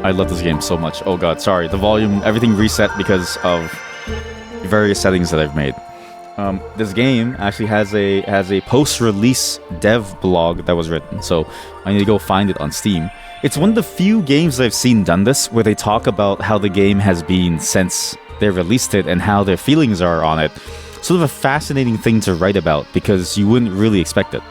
I love this game so much. Oh god, sorry. The volume, everything reset because of various settings that I've made. This game actually has a post-release dev blog that was written, so I need to go find it on Steam. It's one of the few games I've seen done this, where they talk about how the game has been since they released it and how their feelings are on it. Sort of a fascinating thing to write about, because you wouldn't really expect it.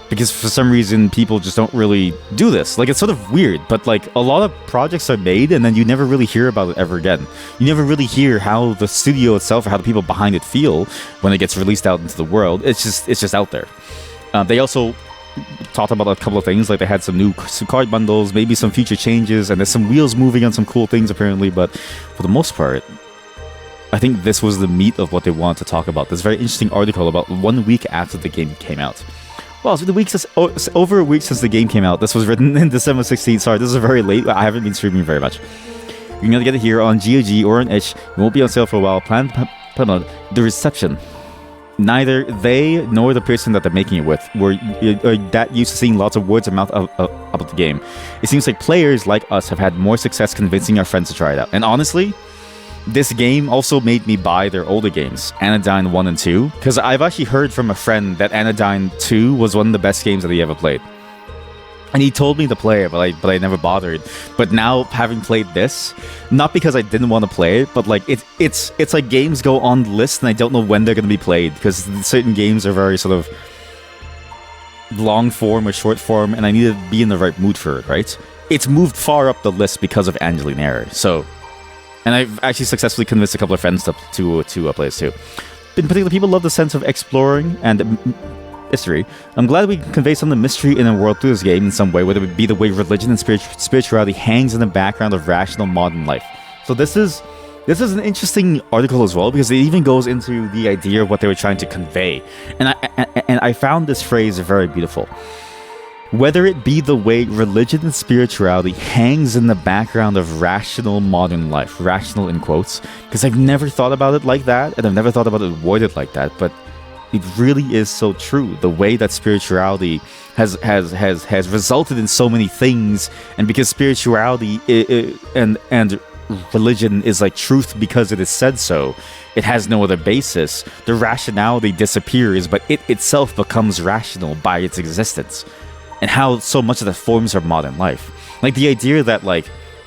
Because for some reason people just don't really do this. Like, it's sort of weird, but like a lot of projects are made and then you never really hear about it ever again. You never really hear how the studio itself or how the people behind it feel when it gets released out into the world. It's just out there. They also talked about a couple of things, like they had some card bundles, maybe some future changes, and there's some wheels moving on some cool things apparently, but for the most part, I think this was the meat of what they wanted to talk about. This very interesting article about 1 week after the game came out. Well, it's over a week since the game came out. This was written in December 16th. Sorry, this is very late. I haven't been streaming very much. You can either get it here on GOG or on itch. It won't be on sale for a while. Plan on the reception. Neither they nor the person that they're making it with were that used to seeing lots of words of mouth about the game. It seems like players like us have had more success convincing our friends to try it out. And honestly, this game also made me buy their older games, Anodyne 1 and 2, because I've actually heard from a friend that Anodyne 2 was one of the best games that he ever played. And he told me to play it, but I never bothered. But now, having played this, not because I didn't want to play it, but like it's like games go on the list and I don't know when they're going to be played, because certain games are very sort of long form or short form, and I need to be in the right mood for it, right? It's moved far up the list because of Angeline. So... And I've actually successfully convinced a couple of friends to play this too. In particular, people love the sense of exploring and mystery. I'm glad we can convey some of the mystery in the world through this game in some way, whether it be the way religion and spirituality hangs in the background of rational modern life. So this is an interesting article as well, because it even goes into the idea of what they were trying to convey. And I found this phrase very beautiful. Whether it be the way religion and spirituality hangs in the background of rational modern life, rational in quotes, because I've never thought about it like that, and I've never thought about it worded like that, but it really is so true. The way that spirituality has resulted in so many things, and because spirituality and religion is like truth because it is said so, it has no other basis. The rationality disappears, but it itself becomes rational by its existence. And how so much of that forms our modern life. Like the idea that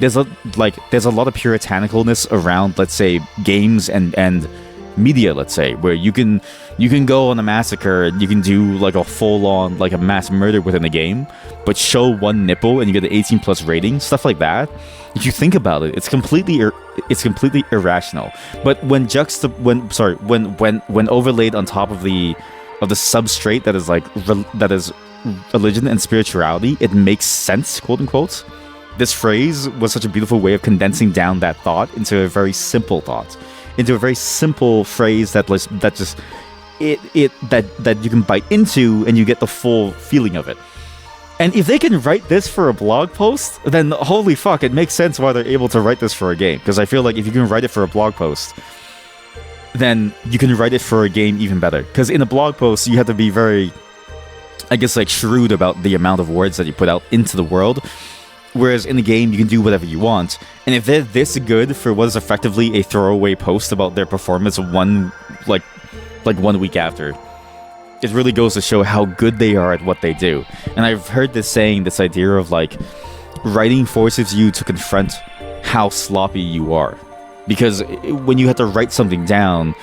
there's a lot of puritanicalness around, let's say, games and media, let's say, where you can go on a massacre and you can do like a full-on like a mass murder within a game, but show one nipple and you get an 18+ rating, stuff like that. If you think about it, it's completely irrational. But when overlaid on top of the substrate that is religion and spirituality, it makes sense, quote unquote. This phrase was such a beautiful way of condensing down that thought into a very simple thought, into a very simple phrase that you can bite into and you get the full feeling of it. And if they can write this for a blog post, then holy fuck, it makes sense why they're able to write this for a game. Because I feel like if you can write it for a blog post, then you can write it for a game even better. Because in a blog post, you have to be very, I guess, like shrewd about the amount of words that you put out into the world. Whereas in the game, you can do whatever you want. And if they're this good for what is effectively a throwaway post about their performance one week after, it really goes to show how good they are at what they do. And I've heard this idea of like, writing forces you to confront how sloppy you are. Because when you have to write something down,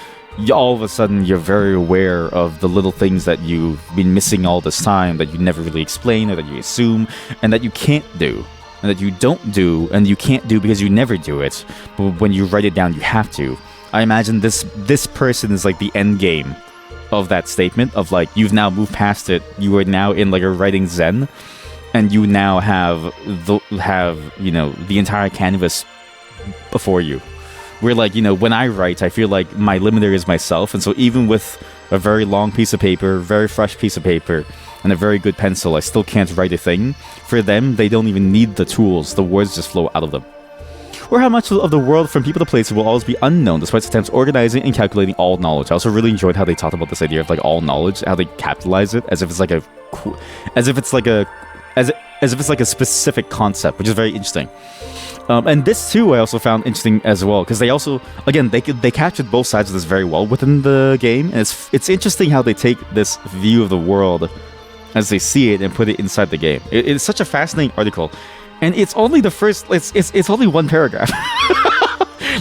all of a sudden you're very aware of the little things that you've been missing all this time, that you never really explain, or that you assume, and that you can't do, and that you don't do, and you can't do because you never do it. But when you write it down, you have to. I imagine this person is like the end game of that statement of like, you've now moved past it, you are now in like a writing zen, and you now have the entire canvas before you. Where like, when I write, I feel like my limiter is myself, and so even with a very long piece of paper, very fresh piece of paper, and a very good pencil, I still can't write a thing. For them, they don't even need the tools, the words just flow out of them. Or how much of the world from people to places will always be unknown, despite attempts organizing and calculating all knowledge. I also really enjoyed how they talked about this idea of like all knowledge, how they capitalize it as if it's like as if it's like a specific concept, which is very interesting. And this too, I also found interesting as well, because they also, again, they captured both sides of this very well within the game, and it's interesting how they take this view of the world as they see it and put it inside the game. It's such a fascinating article, and it's only the first. It's only one paragraph.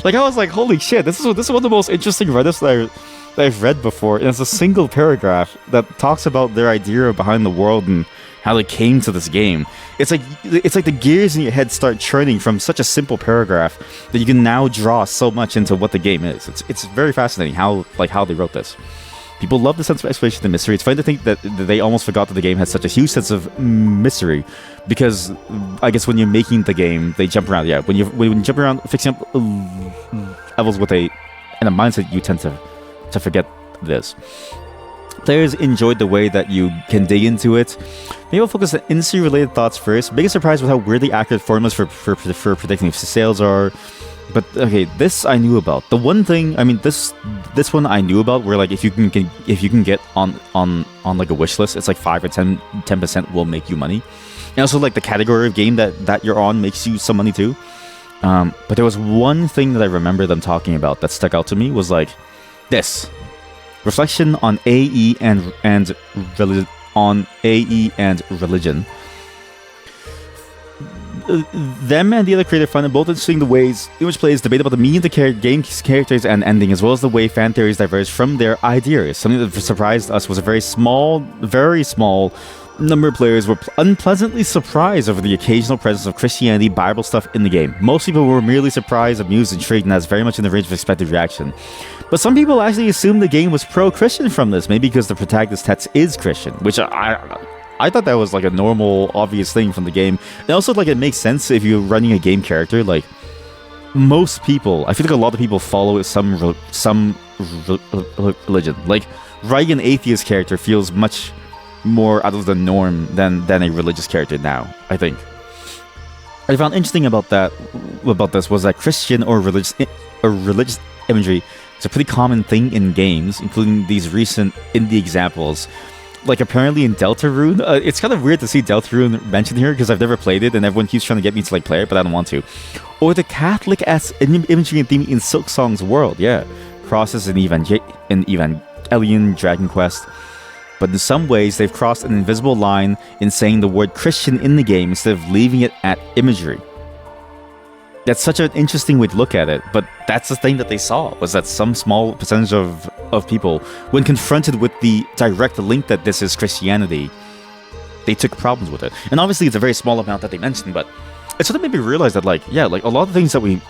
Like I was like, holy shit, this is one of the most interesting Reddits that I've read before, and it's a single paragraph that talks about their idea behind the world and how they came to this game. It's like the gears in your head start churning from such a simple paragraph that you can now draw so much into what the game is. It's very fascinating how they wrote this. People love the sense of exploration and mystery. It's funny to think that they almost forgot that the game has such a huge sense of mystery, because I guess when you're making the game, they jump around. Yeah, when you jump around fixing up levels with a mindset, you tend to forget this. Players enjoyed the way that you can dig into it. Maybe I'll focus on industry-related thoughts first. Biggest surprise with how weirdly accurate formulas for predicting if sales are. But okay, this I knew about. The one thing, I mean, this one I knew about, where like if you can get on like a wish list, it's like 5 or 10% will make you money. And also like the category of game that you're on makes you some money too. But there was one thing that I remember them talking about that stuck out to me, was like this. Reflection on AE and religion. Them and the other creator found it both interesting the ways in which players debate about the meaning of the game's characters and ending, as well as the way fan theories diverge from their ideas. Something that surprised us was a very small number of players were unpleasantly surprised over the occasional presence of Christianity, Bible stuff in the game. Most people were merely surprised, amused, intrigued, and that's very much in the range of expected reaction. But some people actually assumed the game was pro-Christian from this, maybe because the protagonist text is Christian, which I thought that was like a normal, obvious thing from the game. And also, like, it makes sense if you're running a game character. Like, most people, I feel like a lot of people follow some religion. Like, writing an atheist character feels much more out of the norm than a religious character now, I think. What I found interesting about this was that Christian or religious imagery is a pretty common thing in games, including these recent indie examples. Like, apparently in Deltarune, it's kind of weird to see Deltarune mentioned here because I've never played it and everyone keeps trying to get me to like play it, but I don't want to. Or the Catholic-esque imagery and theme in Silksong's world, yeah. Crosses in Evangelion, Dragon Quest. But in some ways, they've crossed an invisible line in saying the word Christian in the game instead of leaving it at imagery. That's such an interesting way to look at it, but that's the thing that they saw, was that some small percentage of people, when confronted with the direct link that this is Christianity, they took problems with it. And obviously it's a very small amount that they mentioned, but it sort of made me realize that, like, yeah, like a lot of things that we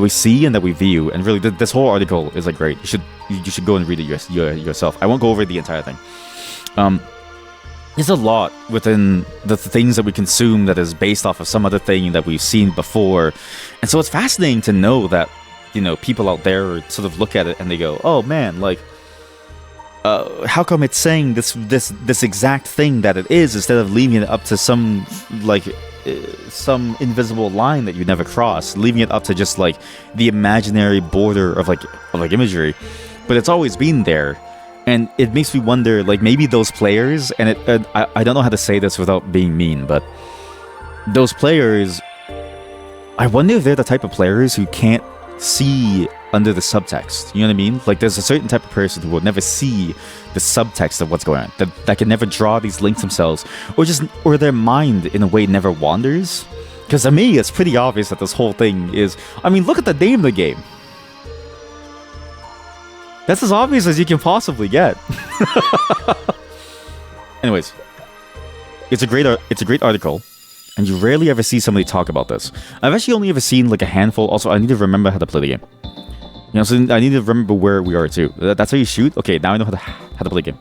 see and that we view, and really this whole article is like great. You should go and read it yourself. I won't go over the entire thing. There's a lot within the things that we consume that is based off of some other thing that we've seen before. And so it's fascinating to know that, you know, people out there sort of look at it and they go, oh man, like, how come it's saying this exact thing that it is, instead of leaving it up to some, like, some invisible line that you never cross, leaving it up to just like the imaginary border of like imagery. But it's always been there. And it makes me wonder, like, maybe those players, and I don't know how to say this without being mean, but those players, I wonder if they're the type of players who can't see under the subtext. You know what I mean? Like, there's a certain type of person who will never see the subtext of what's going on, that can never draw these links themselves, or their mind in a way never wanders. Because to me, it's pretty obvious that this whole thing is, I mean, look at the name of the game. That's as obvious as you can possibly get. Anyways, it's a great article, and you rarely ever see somebody talk about this. I've actually only ever seen like a handful. Also, I need to remember how to play the game. You know, so I need to remember where we are too. That's how you shoot. Okay, now I know how to play the game.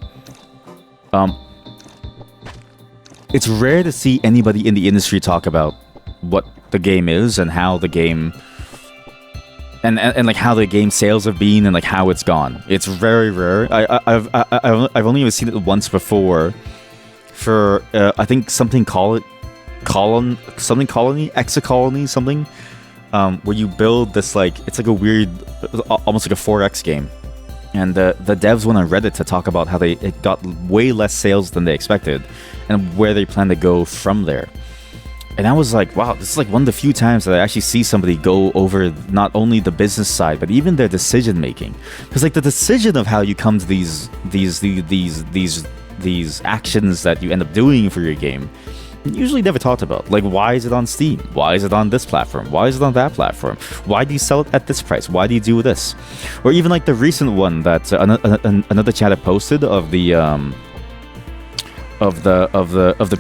It's rare to see anybody in the industry talk about what the game is and how the game. And like how the game sales have been and like how it's gone. It's very rare. I've only ever seen it once before, for I think something colony, exocolony, something, where you build this, like, it's like a weird, almost like a 4X game, And the devs went on Reddit to talk about how it got way less sales than they expected, and where they plan to go from there. And I was like, wow, this is like one of the few times that I actually see somebody go over not only the business side, but even their decision making. Because like the decision of how you come to these actions that you end up doing for your game, usually never talked about. Like, why is it on Steam? Why is it on this platform? Why is it on that platform? Why do you sell it at this price? Why do you do this? Or even like the recent one that another chat had posted of the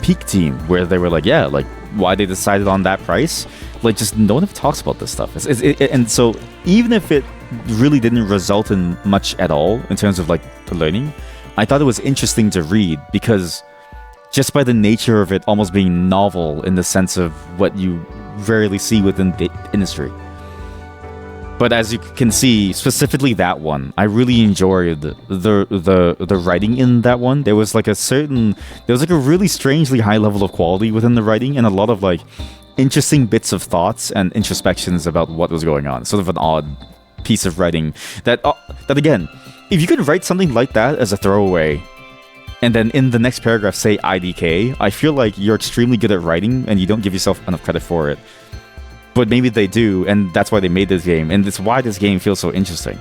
Peak team, where they were like, yeah, like why they decided on that price. Like, just no one ever talks about this stuff. And so even if it really didn't result in much at all in terms of like the learning, I thought it was interesting to read, because just by the nature of it almost being novel in the sense of what you rarely see within the industry. But as you can see, specifically that one, I really enjoyed the writing in that one. There was like a really strangely high level of quality within the writing, and a lot of like interesting bits of thoughts and introspections about what was going on. Sort of an odd piece of writing that again, if you could write something like that as a throwaway, and then in the next paragraph say IDK, I feel like you're extremely good at writing and you don't give yourself enough credit for it. But maybe they do, and that's why they made this game, and it's why this game feels so interesting.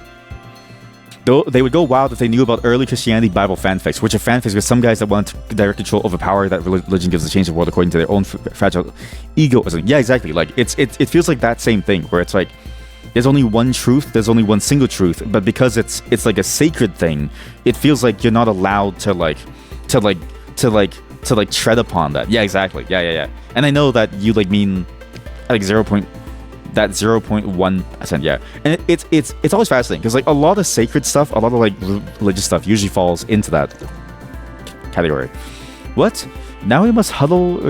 Though they would go wild if they knew about early Christianity Bible fanfics, which are fanfics with some guys that want direct control over power that religion gives to change the world according to their own fragile egoism. Yeah, exactly. Like it feels like that same thing, where it's like there's only one truth, there's only one single truth, but because it's like a sacred thing, it feels like you're not allowed to tread upon that. Yeah, exactly. Yeah. And I know that you like mean like 0.1%, yeah. And it's always fascinating, because like a lot of sacred stuff, a lot of like religious stuff usually falls into that category. What? Now we must huddle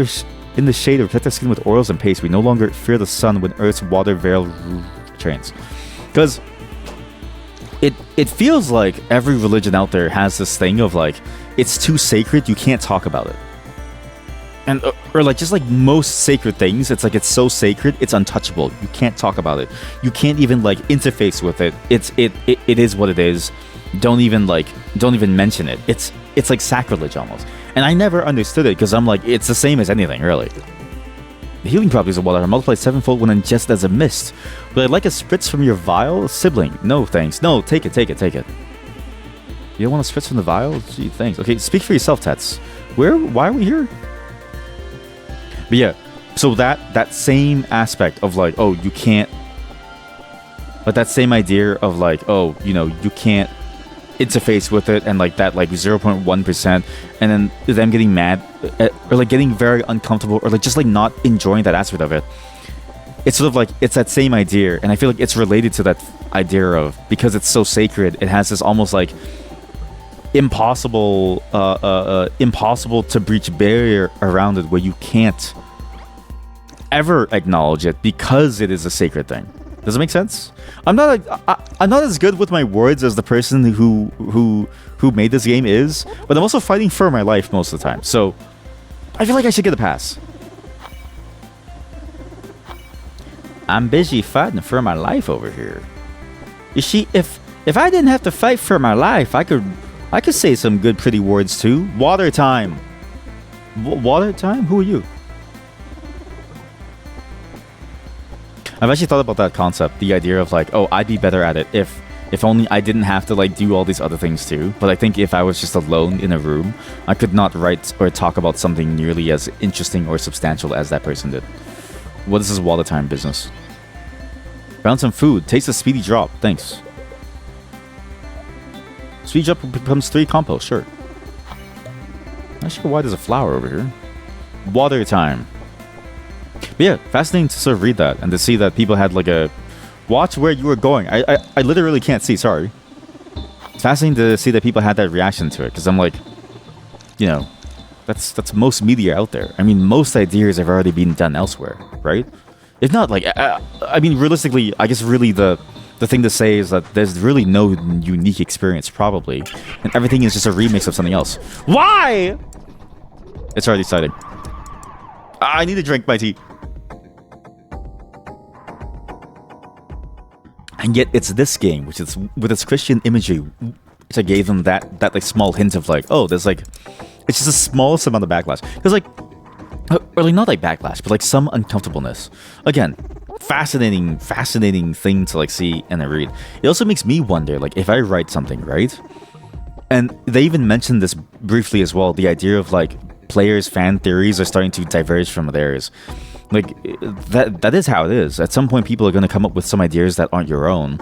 in the shade or protect our skin with oils and paste. We no longer fear the sun when Earth's water veil trains. Because it feels like every religion out there has this thing of like, it's too sacred, you can't talk about it. And or like just like most sacred things, it's like it's so sacred, it's untouchable. You can't talk about it. You can't even like interface with it. It is what it is. Don't even mention it. It's like sacrilege almost. And I never understood it, because I'm like, it's the same as anything really. The healing properties of water are multiplied sevenfold when ingested as a mist. But I'd like a spritz from your vial, sibling. No thanks. No, take it. You don't want a spritz from the vial? Gee, thanks. Okay, speak for yourself, Tats. Why are we here? But yeah, so that same aspect of like, oh, you can't, but that same idea of like, oh, you know, you can't interface with it, and like that like 0.1%, and then them getting mad or like getting very uncomfortable, or like just like not enjoying that aspect of it. It's sort of like, it's that same idea, and I feel like it's related to that idea of, because it's so sacred, it has this almost like impossible to breach barrier around it, where you can't ever acknowledge it because it is a sacred thing. Does it make sense? I'm not as good with my words as the person who made this game is, but I'm also fighting for my life most of the time, so I feel like I should get a pass. I'm busy fighting for my life over here. You see, if I didn't have to fight for my life, I could say some good pretty words too. Water time. Water time? Who are you? I've actually thought about that concept, the idea of like, oh, I'd be better at it if only I didn't have to like do all these other things too. But I think if I was just alone in a room, I could not write or talk about something nearly as interesting or substantial as that person did. What is this water time business? Found some food. Taste a speedy drop. Thanks. Speed drop becomes 3 compost, sure. Not sure why there's a flower over here. Water time. But yeah, fascinating to sort of read that and to see that people had like a watch where you were going. I literally can't see, sorry. It's fascinating to see that people had that reaction to it, because I'm like, you know, that's most media out there. I mean, most ideas have already been done elsewhere, right? If not, like, I mean, realistically, I guess really the thing to say is that there's really no unique experience, probably. And everything is just a remix of something else. Why? It's already exciting. I need to drink my tea. I And yet it's this game, which is with its Christian imagery, which I gave them that like small hint of like, oh, there's like, it's just the smallest amount of backlash. Because like, or like not like backlash, but like some uncomfortableness. Again, fascinating thing to like see and read. It also makes me wonder, like, if I write something, right? And they even mentioned this briefly as well, the idea of like players' fan theories are starting to diverge from theirs. Like, that is how it is. At some point, people are going to come up with some ideas that aren't your own.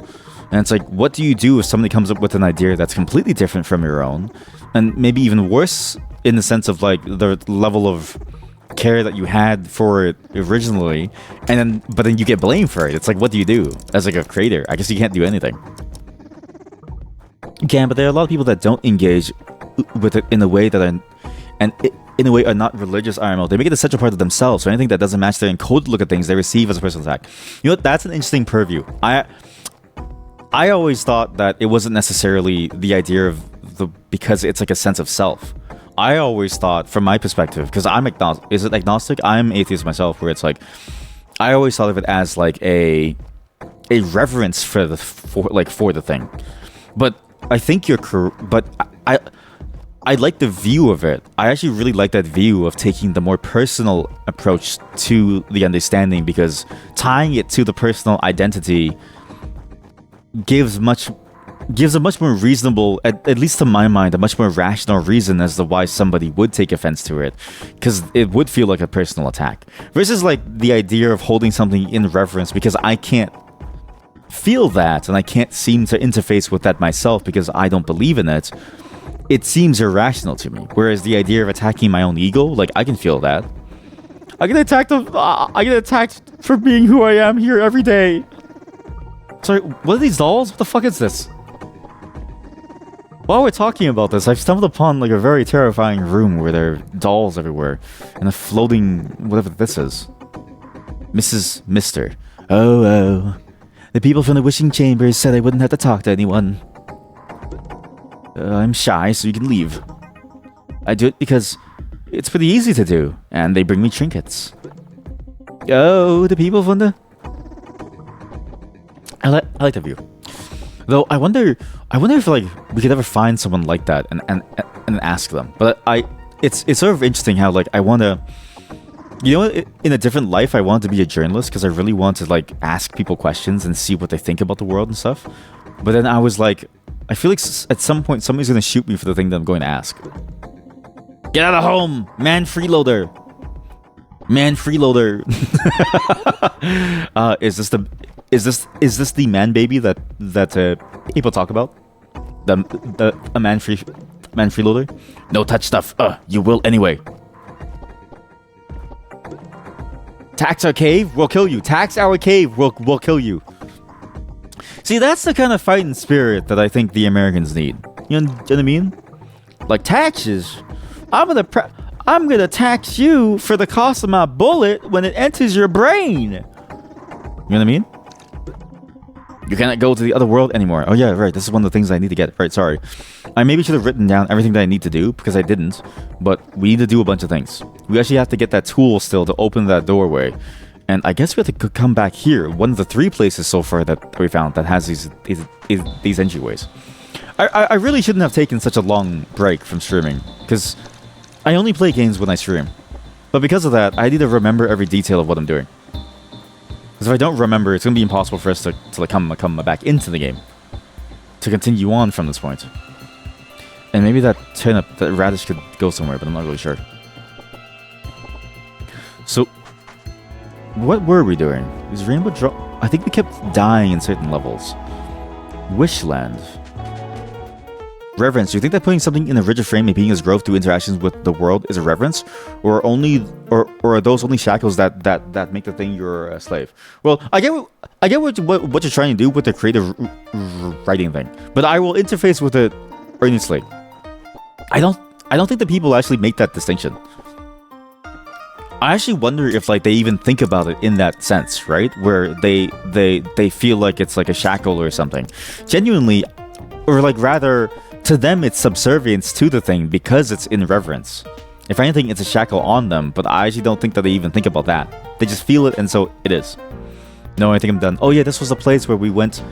And it's like, what do you do if somebody comes up with an idea that's completely different from your own? And maybe even worse in the sense of like the level of care that you had for it originally, but then you get blamed for it. It's like, what do you do as like a creator? I guess you can't do anything. You can, but there are a lot of people that don't engage with it in a way that are not religious IRL. They make it a central part of themselves, so anything that doesn't match their encoded look at things, they receive as a personal attack. You know what? That's an interesting purview. I always thought that it wasn't necessarily the idea of because it's like a sense of self. I always thought, from my perspective, because I'm agnostic. Is it agnostic? I'm atheist myself, where it's like, I always thought of it as like a reverence for the thing. But I think you're correct. But I like the view of it. I actually really like that view of taking the more personal approach to the understanding, because tying it to the personal identity gives a much more reasonable, at least to my mind, a much more rational reason as to why somebody would take offense to it, because it would feel like a personal attack, versus like the idea of holding something in reverence because I can't feel that and I can't seem to interface with that myself because I don't believe in it. It seems irrational to me. Whereas the idea of attacking my own ego, like, I can feel that. I get attacked for being who I am here every day. Sorry, what are these dolls? What the fuck is this? While we're talking about this, I've stumbled upon like a very terrifying room where there are dolls everywhere and a floating whatever this is. Mr. Oh. The people from the wishing chambers said I wouldn't have to talk to anyone. I'm shy, so you can leave. I do it because it's pretty easy to do, and they bring me trinkets. Oh, the people from the... I like the view. Though I wonder if like we could ever find someone like that and ask them. But it's sort of interesting how like I want to, you know, in a different life I wanted to be a journalist because I really want to like ask people questions and see what they think about the world and stuff. But then I was like, I feel like at some point somebody's gonna shoot me for the thing that I'm going to ask. Get out of home, man! Freeloader. Is this the man baby that people talk about? A man freeloader? No touch stuff. You will anyway. Tax our cave, we'll kill you. Tax our cave, we'll kill you. See, that's the kind of fighting spirit that I think the Americans need. You know what I mean? Like taxes. I'm gonna tax you for the cost of my bullet when it enters your brain. You know what I mean? You cannot go to the other world anymore. Oh yeah, right. This is one of the things I need to get. Right, sorry. I maybe should have written down everything that I need to do because I didn't. But we need to do a bunch of things. We actually have to get that tool still to open that doorway. And I guess we have to come back here. One of the 3 places so far that we found that has these entryways. I really shouldn't have taken such a long break from streaming because I only play games when I stream. But because of that, I need to remember every detail of what I'm doing. Because if I don't remember, it's going to be impossible for us to like come back into the game. To continue on from this point. And maybe that radish could go somewhere, but I'm not really sure. So, what were we doing? Is Rainbow Drop... I think we kept dying in certain levels. Wishland. Reverence. Do you think that putting something in a rigid frame and being its growth through interactions with the world is a reverence? Or are those only shackles that make the thing your slave? Well, I get what you're trying to do with the creative writing thing. But I will interface with it earnestly. I don't think that people actually make that distinction. I actually wonder if like they even think about it in that sense, right? Where they feel like it's like a shackle or something. Genuinely, or like rather, to them it's subservience to the thing because it's in reverence. If anything, it's a shackle on them, but I actually don't think that they even think about that. They just feel it and so it is. No, I think I'm done. Oh yeah, this was the place where we went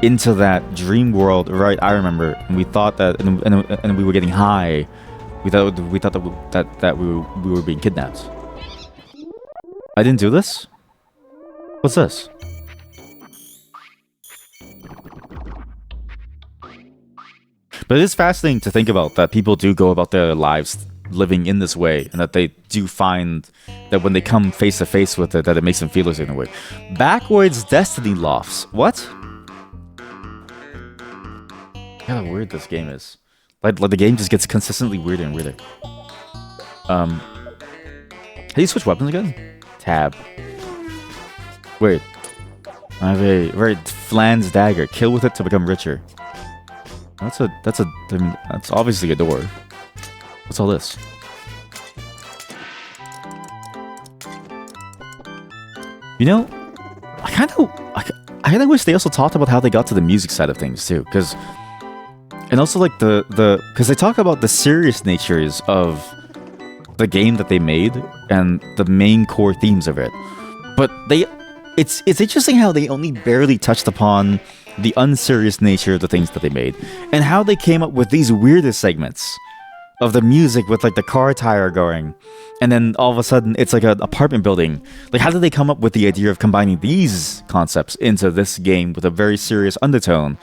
into that dream world, right? I remember, and we thought that, and we were getting high. We thought that we were being kidnapped. I didn't do this. What's this? But it is fascinating to think about that people do go about their lives living in this way, and that they do find that when they come face to face with it, that it makes them feel a certain way. Backwards Destiny lofts. What? How weird this game is. Like the game just gets consistently weirder and weirder. How do you switch weapons again? Tab. Wait. I have a very Flan's dagger. Kill with it to become richer. That's obviously a door. What's all this? You know, I kind of wish they also talked about how they got to the music side of things too, and also like because they talk about the serious natures of the game that they made and the main core themes of it, but it's interesting how they only barely touched upon the unserious nature of the things that they made, and how they came up with these weirdest segments of the music with like the car tire going, and then all of a sudden it's like an apartment building. Like, how did they come up with the idea of combining these concepts into this game with a very serious undertone,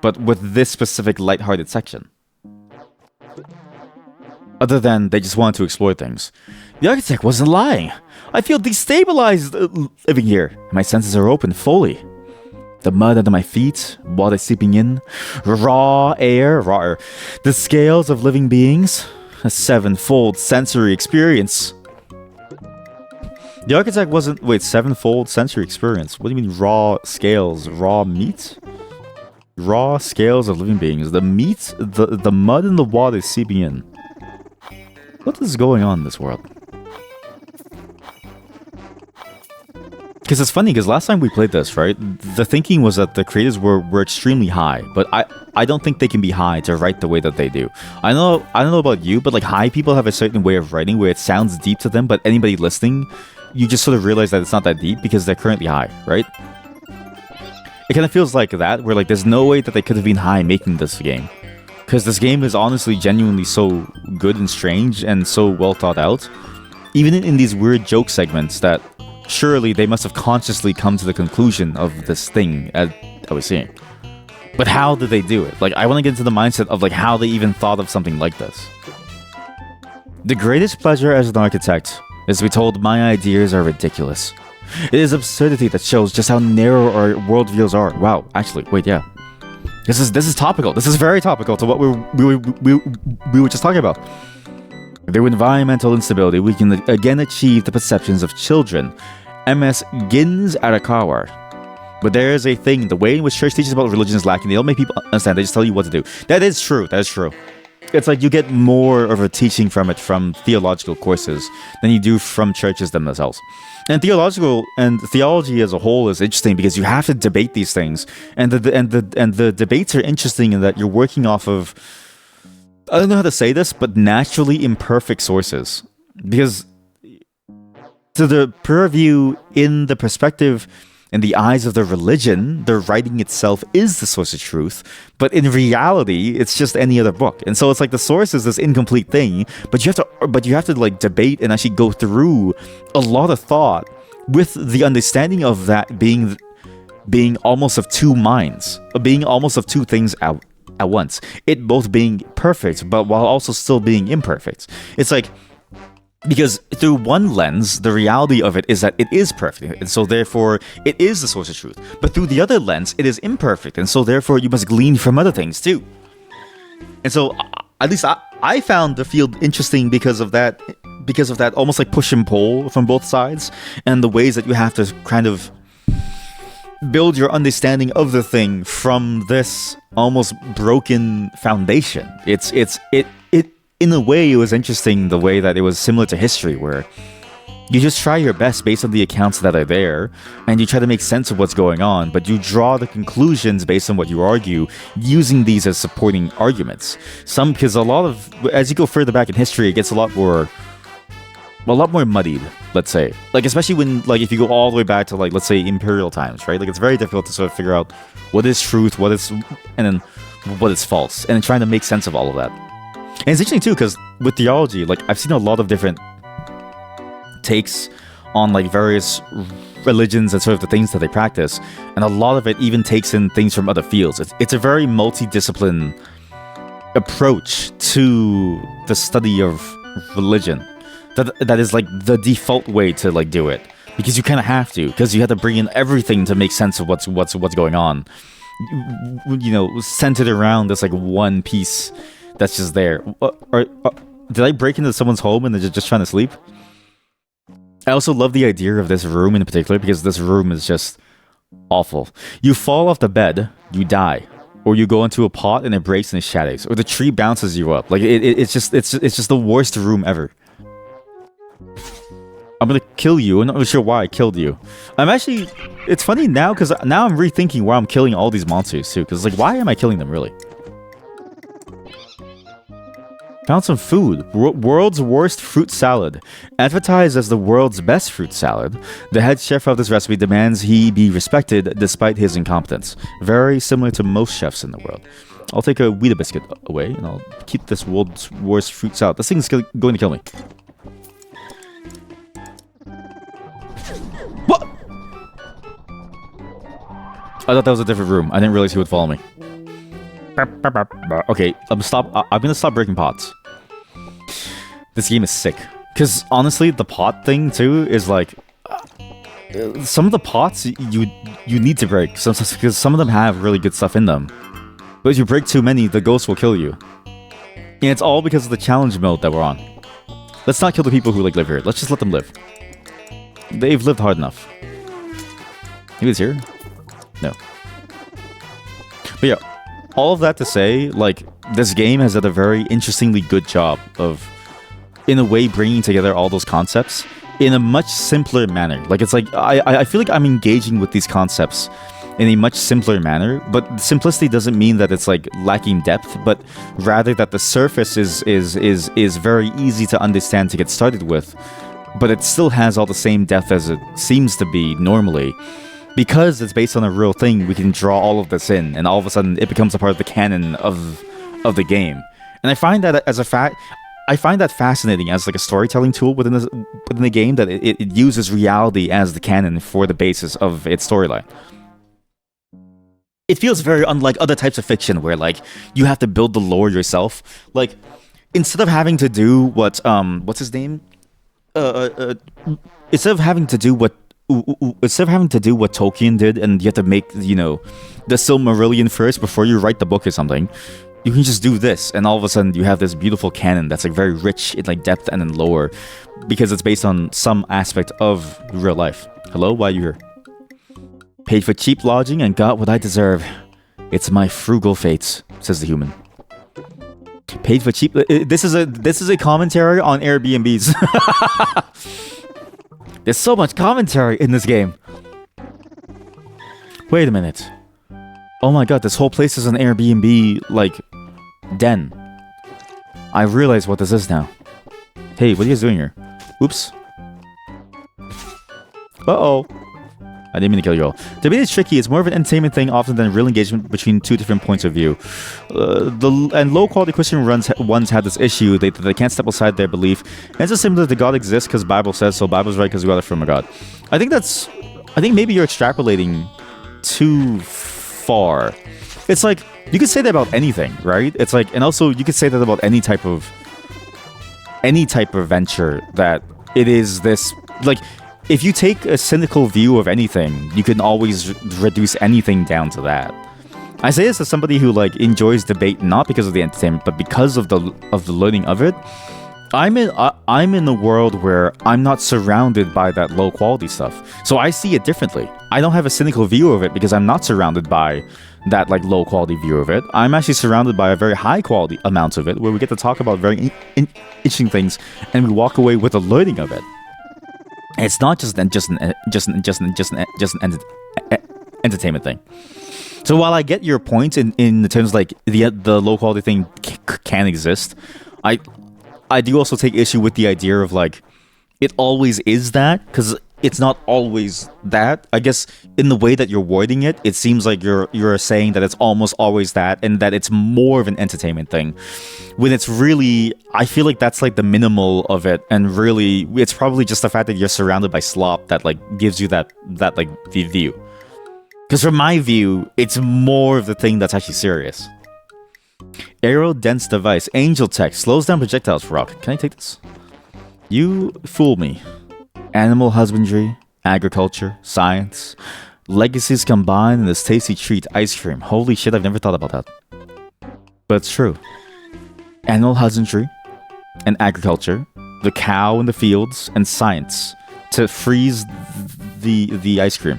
but with this specific lighthearted section? Other than they just wanted to explore things. The architect wasn't lying. I feel destabilized living here. My senses are open fully. The mud under my feet, water seeping in, raw air, the scales of living beings, a sevenfold sensory experience. The architect wasn't... Wait, sevenfold sensory experience? What do you mean raw scales? Raw meat? Raw scales of living beings. The meat, the mud and the water seeping in. What is going on in this world? Because it's funny, because last time we played this, right, the thinking was that the creators were extremely high, but I don't think they can be high to write the way that they do. I don't know about you, but like high people have a certain way of writing where it sounds deep to them, but anybody listening, you just sort of realize that it's not that deep because they're currently high, right? It kind of feels like that, where like there's no way that they could have been high making this game. Because this game is honestly genuinely so good and strange and so well thought out. Even in these weird joke segments that surely they must have consciously come to the conclusion of this thing as I was seeing. But how did they do it? Like, I want to get into the mindset of like how they even thought of something like this. The greatest pleasure as an architect is to be told my ideas are ridiculous. It is absurdity that shows just how narrow our worldviews are. Wow, actually, wait, yeah. This is topical. This is very topical to what we were just talking about. Through environmental instability, we can again achieve the perceptions of children. MS Gins Arakawa. But there is a thing, the way in which church teaches about religion is lacking. They don't make people understand, they just tell you what to do. That is true, that is true. It's like you get more of a teaching from it from theological courses than you do from churches themselves. And theology as a whole is interesting because you have to debate these things. And the debates are interesting in that you're working off of, I don't know how to say this, but naturally imperfect sources. Because to the purview, in the perspective, in the eyes of the religion, the writing itself is the source of truth. But in reality, it's just any other book. And so it's like the source is this incomplete thing, but you have to like debate and actually go through a lot of thought with the understanding of that being almost of two minds, being almost of two things at once. It both being perfect, but while also still being imperfect. It's like, because through one lens, the reality of it is that it is perfect, and so therefore it is the source of truth. But through the other lens, it is imperfect, and so therefore you must glean from other things too. And so, at least I found the field interesting because of that almost like push and pull from both sides, and the ways that you have to kind of build your understanding of the thing from this almost broken foundation. It in a way, it was interesting the way that it was similar to history, where you just try your best based on the accounts that are there, and you try to make sense of what's going on, but you draw the conclusions based on what you argue, using these as supporting arguments. Because a lot of, as you go further back in history, it gets a lot more a lot more muddied, let's say. Like, especially when, like, if you go all the way back to, like, let's say imperial times, right? Like, it's very difficult to sort of figure out what is truth, and then what is false, and then trying to make sense of all of that. And it's interesting too, because with theology, like, I've seen a lot of different takes on, like, various religions and sort of the things that they practice, and a lot of it even takes in things from other fields. It's a very multidisciplinary approach to the study of religion. That is like the default way to like do it, because you kind of have to, because you have to bring in everything to make sense of what's going on. You know, centered around this like one piece that's just there. Did I break into someone's home and they're just trying to sleep? I also love the idea of this room in particular, because this room is just awful. You fall off the bed, you die, or you go into a pot and it breaks and it shatters, or the tree bounces you up. Like it's just the worst room ever. I'm gonna kill you. I'm not really sure why I killed you. It's funny now, because now I'm rethinking why I'm killing all these monsters too, because like, why am I killing them really? Found some food. World's worst fruit salad. Advertised as the world's best fruit salad, the head chef of this recipe demands he be respected despite his incompetence. Very similar to most chefs in the world. I'll take a Weetabiscuit away, and I'll keep this world's worst fruit salad. This thing's going to kill me. What? I thought that was a different room. I didn't realize he would follow me. Okay, I'm gonna stop breaking pots. This game is sick. Because honestly, the pot thing too is like, some of the pots you need to break, because some of them have really good stuff in them. But if you break too many, the ghost will kill you. And it's all because of the challenge mode that we're on. Let's not kill the people who like live here. Let's just let them live. They've lived hard enough. Maybe it's here? No. But yeah, all of that to say, like, this game has done a very interestingly good job of, in a way, bringing together all those concepts in a much simpler manner. Like, it's like, I feel like I'm engaging with these concepts in a much simpler manner, but simplicity doesn't mean that it's like lacking depth, but rather that the surface is very easy to understand to get started with, but it still has all the same depth as it seems to be normally. Because it's based on a real thing, we can draw all of this in, and all of a sudden it becomes a part of the canon of the game. And I find that I find that fascinating as like a storytelling tool within the game, that it uses reality as the canon for the basis of its storyline. It feels very unlike other types of fiction where like you have to build the lore yourself. Like, instead of having to do what what's his name? Instead of having to do what Tolkien did, and you have to make, you know, the Silmarillion first before you write the book or something, you can just do this, and all of a sudden you have this beautiful canon that's like very rich in like depth and in lore, because it's based on some aspect of real life. Hello, why are you here? Paid for cheap lodging and got what I deserve. It's my frugal fates, says the human. Paid for cheap. This is a commentary on Airbnbs. There's so much commentary in this game. Wait a minute. Oh my god, this whole place is an Airbnb, like, den. I realize what this is now. Hey, what are you guys doing here? Oops. Uh-oh. I didn't mean to kill you all. Debate is tricky. It's more of an entertainment thing often than real engagement between two different points of view. And low-quality Christian ones have this issue. They can't step aside their belief. And it's just similar to God exists because Bible says so. Bible's right because we got it from a God. I think maybe you're extrapolating too far. It's like, you could say that about anything, right? It's like, and also you could say that about any type of venture, that it is this, like, if you take a cynical view of anything, you can always reduce anything down to that. I say this as somebody who like enjoys debate not because of the entertainment, but because of the learning of it. I'm in a world where I'm not surrounded by that low quality stuff, so I see it differently. I don't have a cynical view of it because I'm not surrounded by that like low quality view of it. I'm actually surrounded by a very high quality amount of it, where we get to talk about very interesting things, and we walk away with the learning of it. It's not just an entertainment thing. So while I get your point in the terms like the low quality thing can exist, I do also take issue with the idea of like it always is that, because it's not always that. I guess in the way that you're wording it, it seems like you're saying that it's almost always that, and that it's more of an entertainment thing. When it's really, I feel like that's like the minimal of it, and really, it's probably just the fact that you're surrounded by slop that like gives you that like the view. Because from my view, it's more of the thing that's actually serious. Aero dense device, angel tech, slows down projectiles for rocket. Can I take this? You fool me. Animal husbandry, agriculture, science, legacies combined in this tasty treat, ice cream. Holy shit, I've never thought about that. But it's true. Animal husbandry and agriculture, the cow in the fields, and science to freeze the ice cream.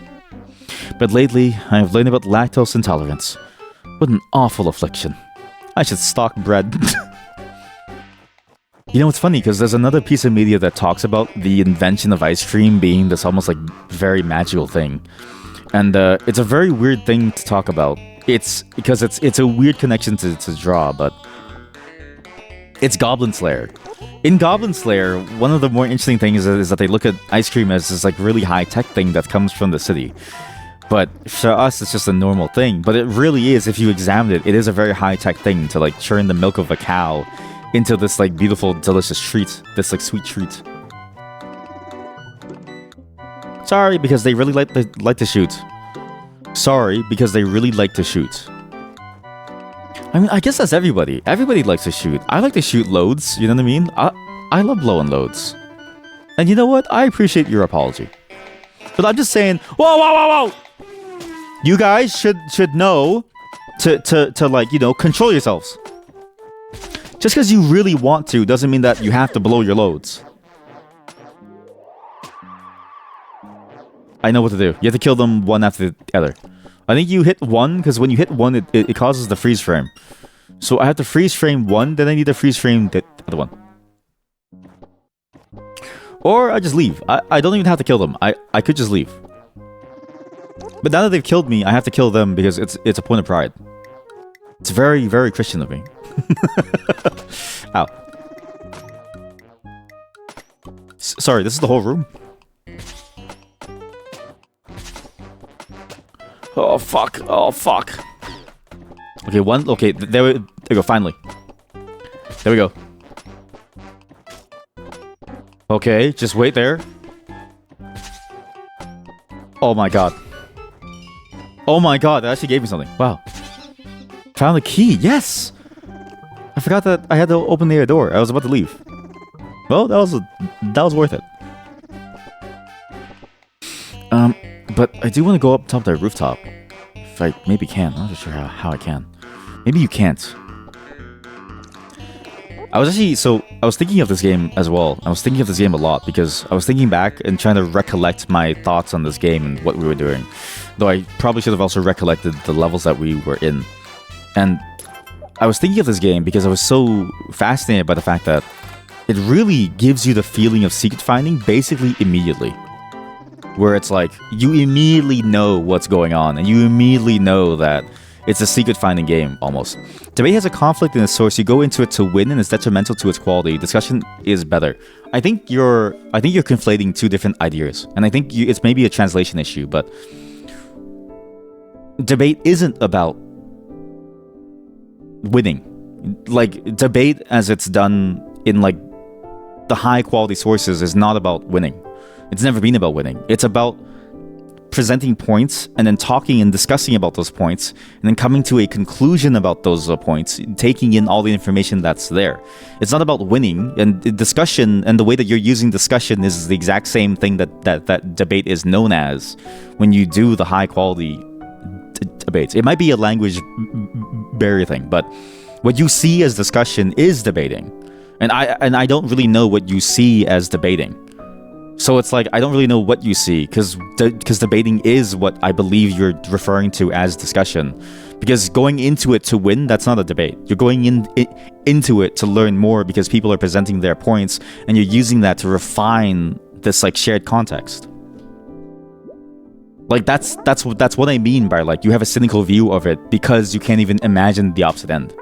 But lately, I have learned about lactose intolerance. What an awful affliction. I should stock bread. You know, it's funny because there's another piece of media that talks about the invention of ice cream being this almost like very magical thing. And it's a very weird thing to talk about. It's because it's a weird connection to draw, but it's Goblin Slayer. In Goblin Slayer, one of the more interesting things is that they look at ice cream as this like really high-tech thing that comes from the city. But for us, it's just a normal thing. But it really is, if you examine it, it is a very high-tech thing to like churn the milk of a cow into this like beautiful, delicious treat, this like sweet treat. Sorry, because they really like to shoot. Sorry, because they really like to shoot. I mean, I guess that's everybody. Everybody likes to shoot. I like to shoot loads, you know what I mean? I love blowing loads. And you know what? I appreciate your apology. But I'm just saying, whoa! You guys should know to like, you know, control yourselves. Just because you really want to doesn't mean that you have to blow your loads. I know what to do. You have to kill them one after the other. I think you hit one, because when you hit one, it causes the freeze frame. So I have to freeze frame one, then I need to freeze frame the other one. Or I just leave. I don't even have to kill them. I could just leave. But now that they've killed me, I have to kill them because it's a point of pride. It's very, very Christian of me. Ow. Sorry, this is the whole room? Oh, fuck. Oh, fuck. Okay, one. Okay, there we go, finally. There we go. Okay, just wait there. Oh my god. Oh my god, that actually gave me something. Wow. Found the key. Yes! I forgot that I had to open the door. I was about to leave. Well, that was worth it. But I do want to go up top of that rooftop. If I maybe can. I'm not sure how I can. Maybe you can't. I was thinking of this game as well. I was thinking of this game a lot because I was thinking back and trying to recollect my thoughts on this game and what we were doing. Though I probably should have also recollected the levels that we were in. And I was thinking of this game because I was so fascinated by the fact that it really gives you the feeling of secret finding basically immediately. Where it's like, you immediately know what's going on, and you immediately know that it's a secret finding game, almost. Debate has a conflict in its source. You go into it to win, and it's detrimental to its quality. Discussion is better. I think you're conflating two different ideas, and I think it's maybe a translation issue, but debate isn't about winning. Like, debate as it's done in like the high quality sources is not about winning. It's never been about winning. It's about presenting points and then talking and discussing about those points and then coming to a conclusion about those points, taking in all the information that's there. It's not about winning, and discussion and the way that you're using discussion is the exact same thing that debate is known as when you do the high quality debates. It might be a language barrier thing, but what you see as discussion is debating. And I don't really know what you see as debating. So it's like, I don't really know what you see, because debating is what I believe you're referring to as discussion. Because going into it to win, that's not a debate. You're going into it to learn more because people are presenting their points, and you're using that to refine this like shared context. Like that's what I mean by like you have a cynical view of it because you can't even imagine the opposite end.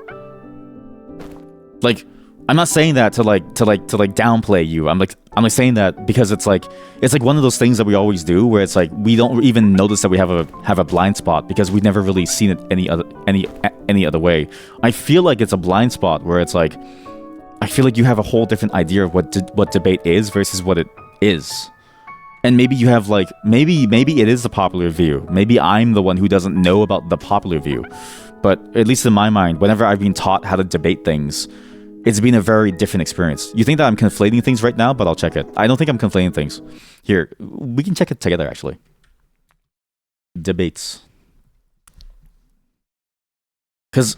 Like, I'm not saying that to downplay you. I'm I'm like saying that because it's like one of those things that we always do, where it's like we don't even notice that we have a blind spot because we've never really seen it any other way. I feel like it's a blind spot where it's like I feel like you have a whole different idea of what debate is versus what it is. And maybe you have like maybe it is the popular view. Maybe I'm the one who doesn't know about the popular view. But at least in my mind, whenever I've been taught how to debate things, it's been a very different experience. You think that I'm conflating things right now, but I'll check it. I don't think I'm conflating things. Here, we can check it together actually. Debates. Because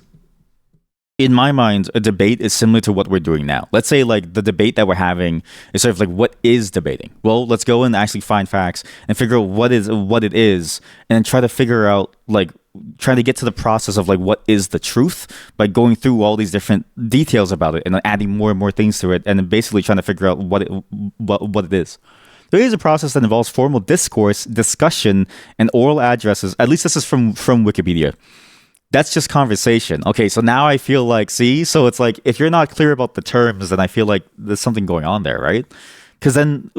in my mind, a debate is similar to what we're doing now. Let's say like the debate that we're having is sort of like, what is debating? Well, let's go and actually find facts and figure out what it is, and then try to figure out like trying to get to the process of like what is the truth by going through all these different details about it and then adding more and more things to it, and then basically trying to figure out what it is. There is a process that involves formal discourse, discussion, and oral addresses. At least this is from Wikipedia. That's just conversation. Okay, so now I feel like, see? So it's like, if you're not clear about the terms, then I feel like there's something going on there, right? Because then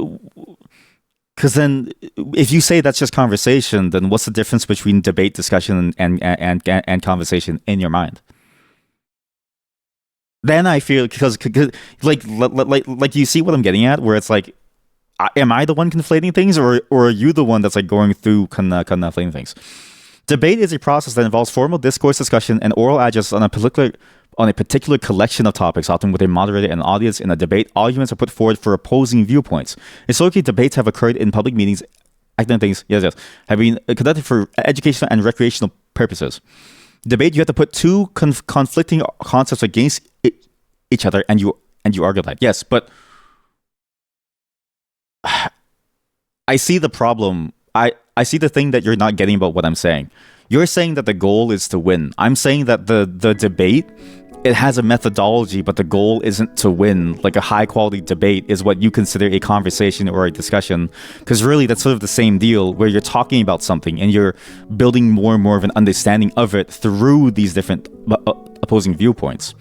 if you say that's just conversation, then what's the difference between debate, discussion, and conversation in your mind? Then I feel, because like you see what I'm getting at, where it's like, am I the one conflating things, or are you the one that's like going through conflating things? Debate is a process that involves formal discourse, discussion, and oral address on a particular collection of topics, often with a moderator and an audience. In a debate, arguments are put forward for opposing viewpoints. Historically, debates have occurred in public meetings, academic things, have been conducted for educational and recreational purposes. Debate, you have to put two conflicting concepts against each other, and you argue that. Yes, but I see the problem. I see the thing that you're not getting about what I'm saying. You're saying that the goal is to win. I'm saying that the debate, it has a methodology, but the goal isn't to win. Like a high quality debate is what you consider a conversation or a discussion. Because really, that's sort of the same deal, where you're talking about something and you're building more and more of an understanding of it through these different opposing viewpoints.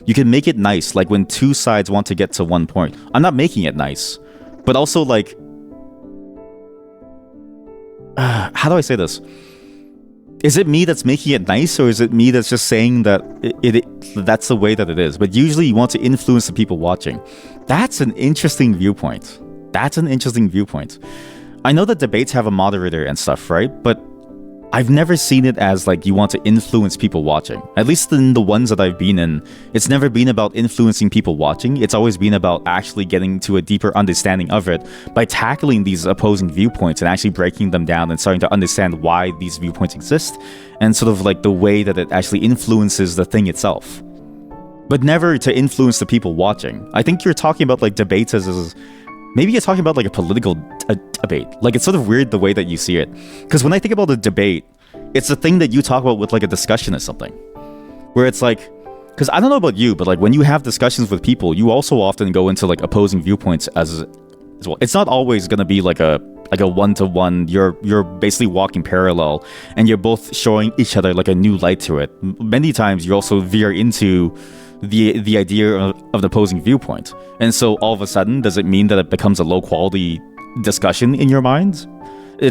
You can make it nice, like when two sides want to get to one point. I'm not making it nice, but also like, how do I say this? Is it me that's making it nice, or is it me that's just saying that that's the way that it is? But usually you want to influence the people watching. That's an interesting viewpoint. I know that debates have a moderator and stuff, right? But I've never seen it as like you want to influence people watching. At least in the ones that I've been in, it's never been about influencing people watching. It's always been about actually getting to a deeper understanding of it by tackling these opposing viewpoints and actually breaking them down and starting to understand why these viewpoints exist and sort of like the way that it actually influences the thing itself. But never to influence the people watching. I think you're talking about like debates as maybe you're talking about like a political debate. Like it's sort of weird the way that you see it. Because when I think about a debate, it's the thing that you talk about with like a discussion or something. Where it's like, because I don't know about you, but like when you have discussions with people, you also often go into like opposing viewpoints as well. It's not always going to be like a one-to-one. You're basically walking parallel and you're both showing each other like a new light to it. Many times you also veer into the idea of the opposing viewpoint. And so all of a sudden, does it mean that it becomes a low quality discussion in your mind?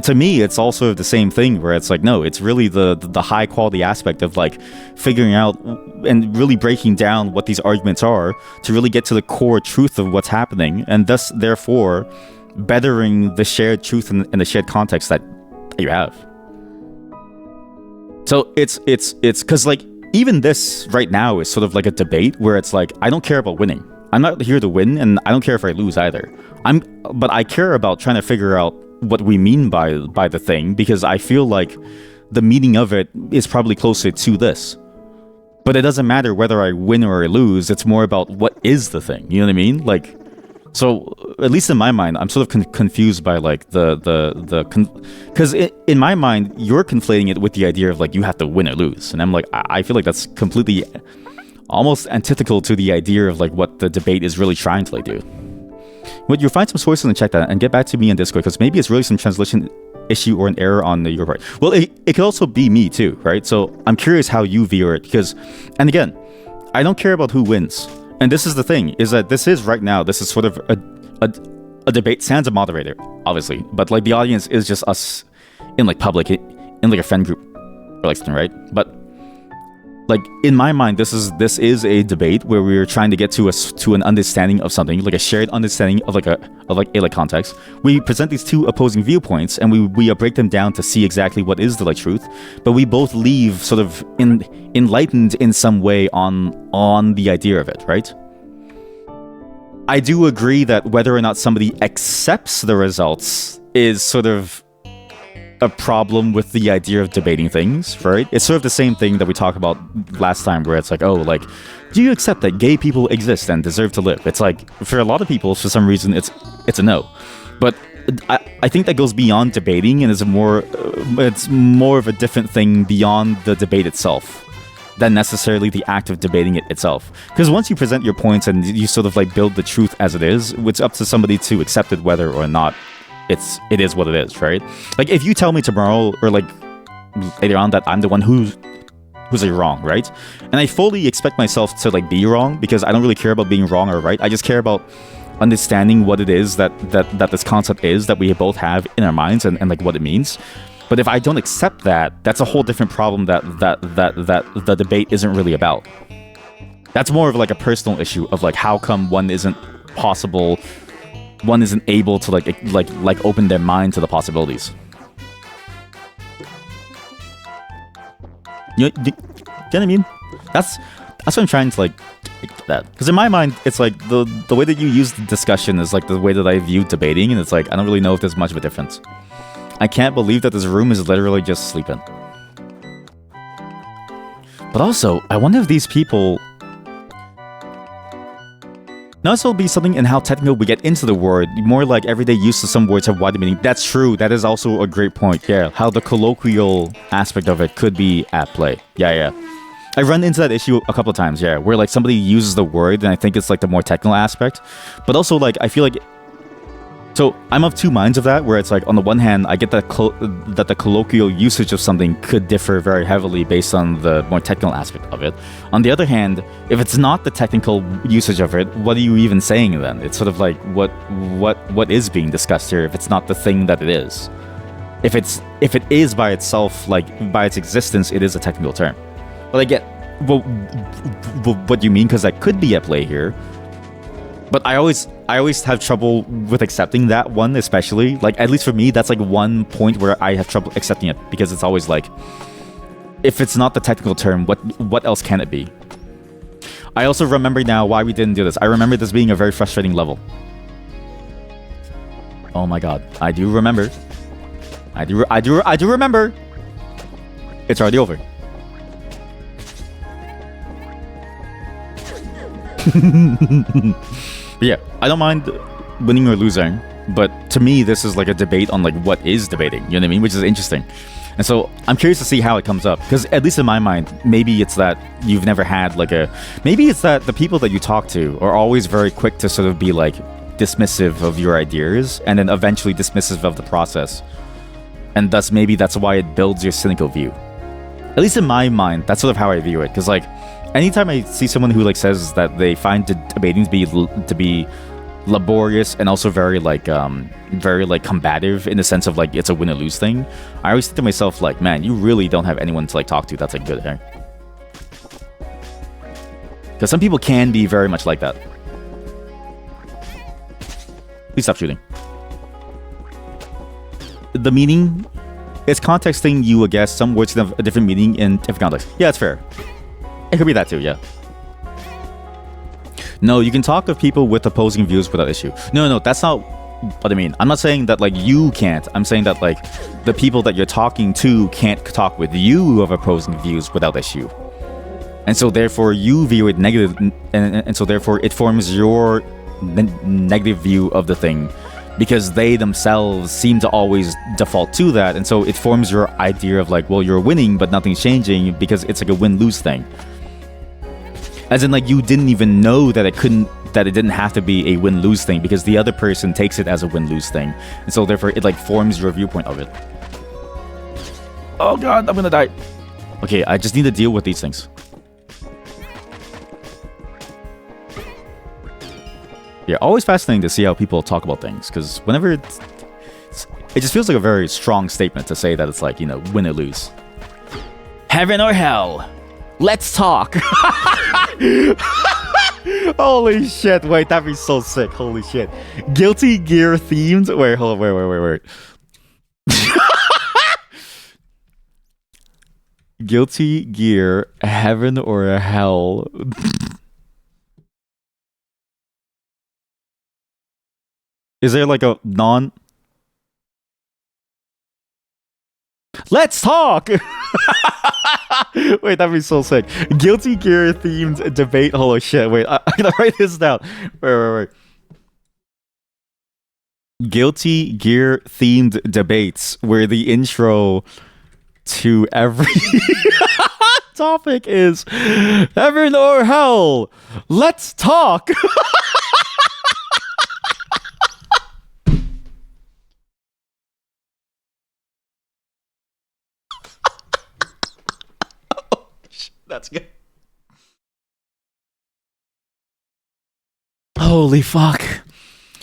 To me, it's also the same thing where it's like, no, it's really the high quality aspect of like figuring out and really breaking down what these arguments are to really get to the core truth of what's happening, and thus therefore bettering the shared truth and the shared context that you have. So it's because like even this right now is sort of like a debate where it's like, I don't care about winning. I'm not here to win, and I don't care if I lose either. But I care about trying to figure out what we mean by the thing, because I feel like the meaning of it is probably closer to this. But it doesn't matter whether I win or I lose. It's more about what is the thing. You know what I mean? Like, so at least in my mind, I'm sort of confused by like because in my mind, you're conflating it with the idea of like you have to win or lose, and I'm like, I feel like that's completely almost antithetical to the idea of like what the debate is really trying to like do. But you'll find some sources and check that and get back to me on Discord, because maybe it's really some translation issue or an error on your part. Well, it could also be me too, right? So I'm curious how you view it, because, and again, I don't care about who wins. And this is the thing, is that this is right now, this is sort of a debate sans a moderator, obviously, but like the audience is just us in like public, in like a friend group or like something, right? But like in my mind, this is a debate where we're trying to get to an understanding of something, like a shared understanding of a context. We present these two opposing viewpoints, and we break them down to see exactly what is the like truth. But we both leave sort of enlightened in some way on the idea of it, right? I do agree that whether or not somebody accepts the results is sort of a problem with the idea of debating things, right? It's sort of the same thing that we talked about last time, where it's like, oh, like, do you accept that gay people exist and deserve to live? It's like, for a lot of people, for some reason, it's a no. But I think that goes beyond debating, and it's more of a different thing beyond the debate itself than necessarily the act of debating it itself. Because once you present your points and you sort of like build the truth as it is, it's up to somebody to accept it whether or not it is what it is, right? Like if you tell me tomorrow or like later on that I'm the one who's like wrong, right? And I fully expect myself to like be wrong, because I don't really care about being wrong or right. I just care about understanding what it is that this concept is that we both have in our minds, and like what it means. But if I don't accept that, that's a whole different problem that the debate isn't really about. That's more of like a personal issue of like how come one isn't able to like open their mind to the possibilities. You know what I mean? That's what I'm trying to like that. Because in my mind, it's like the way that you use the discussion is like the way that I view debating, and it's like I don't really know if there's much of a difference. I can't believe that this room is literally just sleeping. But also, I wonder if these people... Now this will be something in how technical we get into the word, more like everyday use of some words have wider meaning. That's true, that is also a great point, yeah. How the colloquial aspect of it could be at play. Yeah. I run into that issue a couple of times, yeah, where like somebody uses the word and I think it's like the more technical aspect. But also like, I feel like... So I'm of two minds of that, where it's like, on the one hand, I get that the colloquial usage of something could differ very heavily based on the more technical aspect of it. On the other hand, if it's not the technical usage of it, what are you even saying then? It's sort of like, what is being discussed here if it's not the thing that it is? If it is by itself, like by its existence, it is a technical term. But I get what you mean, because that could be at play here. But I always have trouble with accepting that one, especially. Like, at least for me, that's like one point where I have trouble accepting it, because it's always like, if it's not the technical term, what else can it be? I also remember now why we didn't do this. I remember this being a very frustrating level. Oh my god, I do remember. I do remember. It's already over. Yeah, I don't mind winning or losing, but to me, this is like a debate on like what is debating, you know what I mean? Which is interesting. And so I'm curious to see how it comes up, because at least in my mind, maybe it's that you've never had like maybe it's that the people that you talk to are always very quick to sort of be like dismissive of your ideas and then eventually dismissive of the process. And thus maybe that's why it builds your cynical view. At least in my mind, that's sort of how I view it, because like, anytime I see someone who like says that they find debating to be laborious and also very combative in the sense of like it's a win or lose thing, I always think to myself like, man, you really don't have anyone to like talk to that's like good here. Because some people can be very much like that. Please stop shooting. The meaning is contexting you, I guess. Some words can have a different meaning in different contexts. Yeah, it's fair. It could be that too, yeah. No, you can talk of people with opposing views without issue. No, that's not what I mean. I'm not saying that like you can't. I'm saying that like the people that you're talking to can't talk with you of opposing views without issue. And so therefore you view it negative, and so therefore it forms your negative view of the thing, because they themselves seem to always default to that. And so it forms your idea of like, well, you're winning but nothing's changing, because it's like a win-lose thing. As in, like, you didn't even know that it didn't have to be a win-lose thing, because the other person takes it as a win-lose thing. And so therefore it like forms your viewpoint of it. Oh god, I'm gonna die. Okay, I just need to deal with these things. Yeah, always fascinating to see how people talk about things, because whenever it just feels like a very strong statement to say that it's like, you know, win or lose. Heaven or hell? Let's talk. Holy shit, wait, that'd be so sick. Holy shit. Guilty Gear themed. Wait, hold on, wait. Guilty Gear, heaven or hell? Is there like a non... Let's talk! Wait, that'd be so sick. Guilty Gear themed debate. Holy shit, wait, I'm gonna write this down. Wait. Guilty Gear themed debates, where the intro to every topic is heaven or hell. Let's talk. That's good. Holy fuck.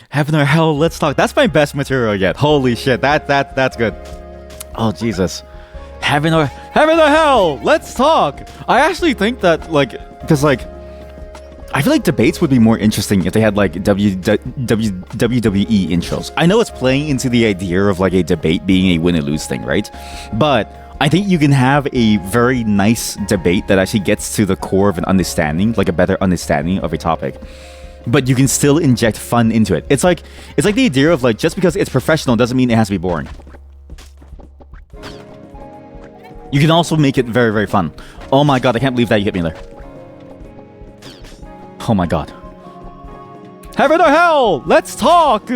Heaven or hell, let's talk. That's my best material yet. Holy shit. That's good. Oh Jesus. Heaven or hell, let's talk. I actually think that, like, because like I feel like debates would be more interesting if they had like WWE intros. I know it's playing into the idea of like a debate being a win or lose thing, right? But I think you can have a very nice debate that actually gets to the core of an understanding, like a better understanding of a topic. But you can still inject fun into it. It's like the idea of like, just because it's professional doesn't mean it has to be boring. You can also make it very, very fun. Oh my god, I can't believe that you hit me there. Oh my god. Heaven or hell, let's talk.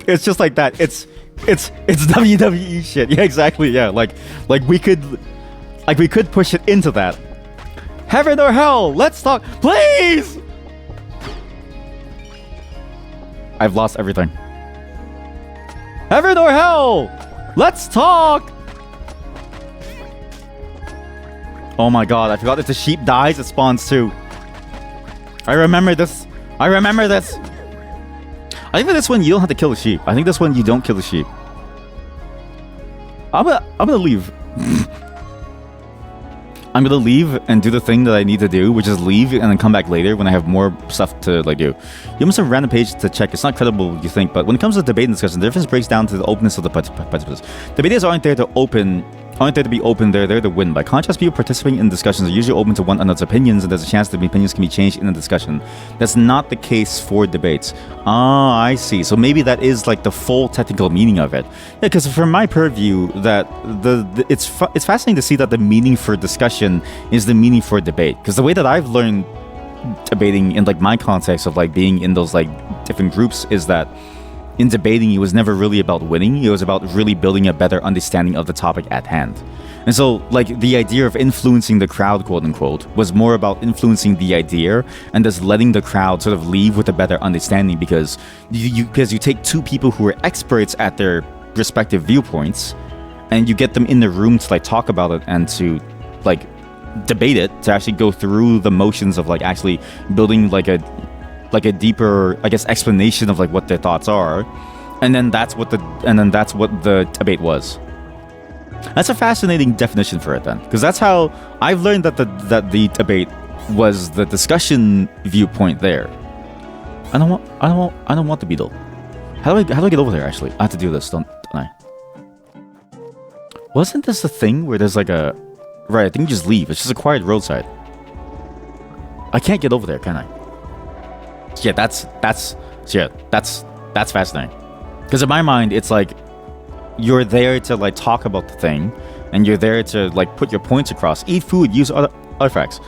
It's just like that. It's WWE shit. Yeah, exactly. Yeah, like we could push it into that. Heaven or hell, let's talk, please. I've lost everything. Heaven or hell, let's talk. Oh my god, I forgot if the sheep dies, it spawns too. I remember this. I think for this one, you don't have to kill the sheep. I think this one, you don't kill the sheep. I'm gonna leave. I'm gonna leave and do the thing that I need to do, which is leave and then come back later when I have more stuff to like do. You must have a random page to check. It's not credible, you think, but when it comes to debate and discussion, the difference breaks down to the openness of the participants. Debaters aren't there to be open, they're there to win. By contrast, people participating in discussions are usually open to one another's opinions, and there's a chance that opinions can be changed in a discussion. That's not the case for debates. Ah, I see. So maybe that is like the full technical meaning of it. Yeah, because from my purview, that it's fascinating to see that the meaning for discussion is the meaning for debate. Because the way that I've learned debating in like my context of like being in those like different groups is that in debating, it was never really about winning. It was about really building a better understanding of the topic at hand. And so, like, the idea of influencing the crowd, quote unquote, was more about influencing the idea and just letting the crowd sort of leave with a better understanding, because you take two people who are experts at their respective viewpoints and you get them in the room to like talk about it and to like debate it, to actually go through the motions of like actually building like a deeper, I guess, explanation of like what their thoughts are, and then that's what the debate was. That's a fascinating definition for it, then, because that's how I've learned that the debate was the discussion viewpoint there. I don't want the beetle. How do I get over there? Actually, I have to do this, don't I? Wasn't this the thing where there's like a right? I think you just leave. It's just a quiet roadside. I can't get over there, can I? Yeah, that's fascinating. Because in my mind, it's like you're there to like talk about the thing, and you're there to like put your points across. Eat food, use other artifacts.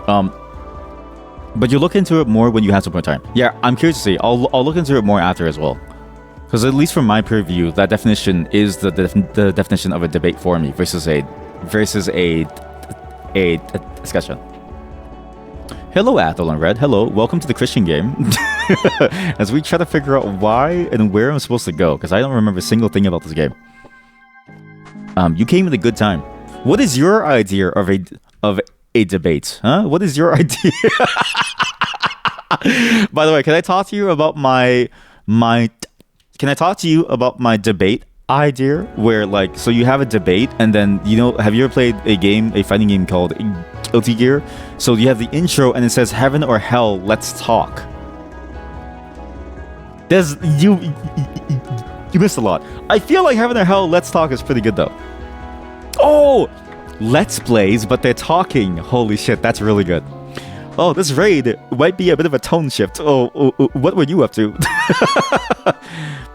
But you look into it more when you have some more time. Yeah, I'm curious to see. I'll look into it more after as well. Because at least from my purview, that definition is the definition of a debate for me versus a discussion. Hello, Athel and Red. Hello, welcome to the Christian game. As we try to figure out why and where I'm supposed to go, because I don't remember a single thing about this game. You came at a good time. What is your idea of a debate? Huh? What is your idea? By the way, can I talk to you about my can I talk to you about my debate idea where like so you have a debate and then have you ever played a fighting game called Guilty Gear? So you have the intro and it says heaven or hell, let's talk. There's you missed a lot. I feel like heaven or hell, let's talk is pretty good though. Oh, let's plays, but they're talking. Holy shit, that's really good. Oh, this raid might be a bit of a tone shift. Oh, what were you up to?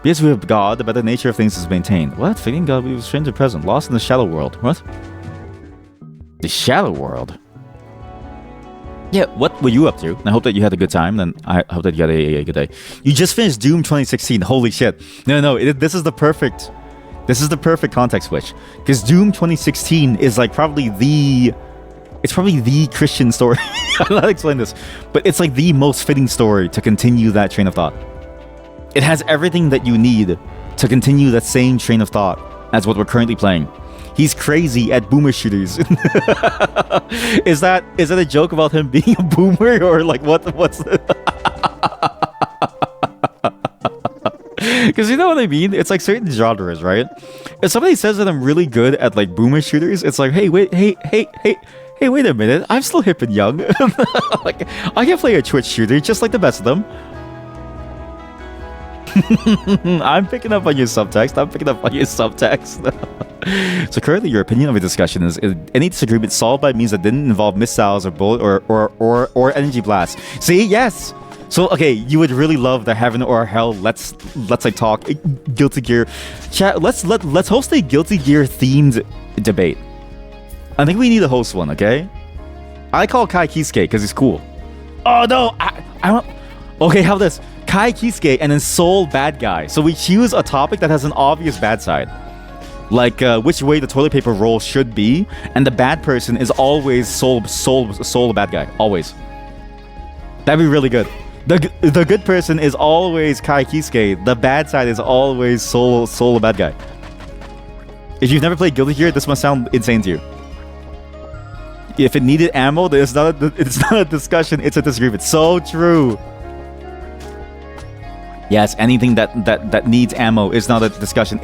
Because we have God, the better nature of things is maintained. What? Fitting God, we were stranger present, lost in the shallow world. What? The shallow world? Yeah, what were you up to? I hope that you had a good time, and I hope that you had a good day. You just finished Doom 2016. Holy shit. No, this is the perfect context switch. Because Doom 2016 is like probably the Christian story. I'm not explaining this, but it's like the most fitting story to continue that train of thought. It has everything that you need to continue that same train of thought as what we're currently playing. He's crazy at boomer shooters. Is that a joke about him being a boomer or like what's Because you know what I mean? It's like certain genres, right? If somebody says that I'm really good at like boomer shooters, it's like, hey, wait a minute, I'm still hip and young. Like, I can play a Twitch shooter just like the best of them. I'm picking up on your subtext. So currently your opinion of a discussion is any disagreement solved by means that didn't involve missiles or bullet or energy blast. See, yes. So okay, you would really love the heaven or hell. Let's like talk Guilty Gear chat. Let's host a Guilty Gear themed debate. I think we need to host one. Okay, I call Kai Kisuke because he's cool. Oh no, I don't. Okay, how about this? Kai Kisuke and then Soul bad guy. So we choose a topic that has an obvious bad side. Like which way the toilet paper roll should be, and the bad person is always Soul the bad guy. Always. That'd be really good. The good person is always Kai Kisuke. The bad side is always Soul the bad guy. If you've never played Guilty Gear, this must sound insane to you. If it needed ammo, it's not a discussion, it's a disagreement. So true. Yes, anything that needs ammo is not a discussion.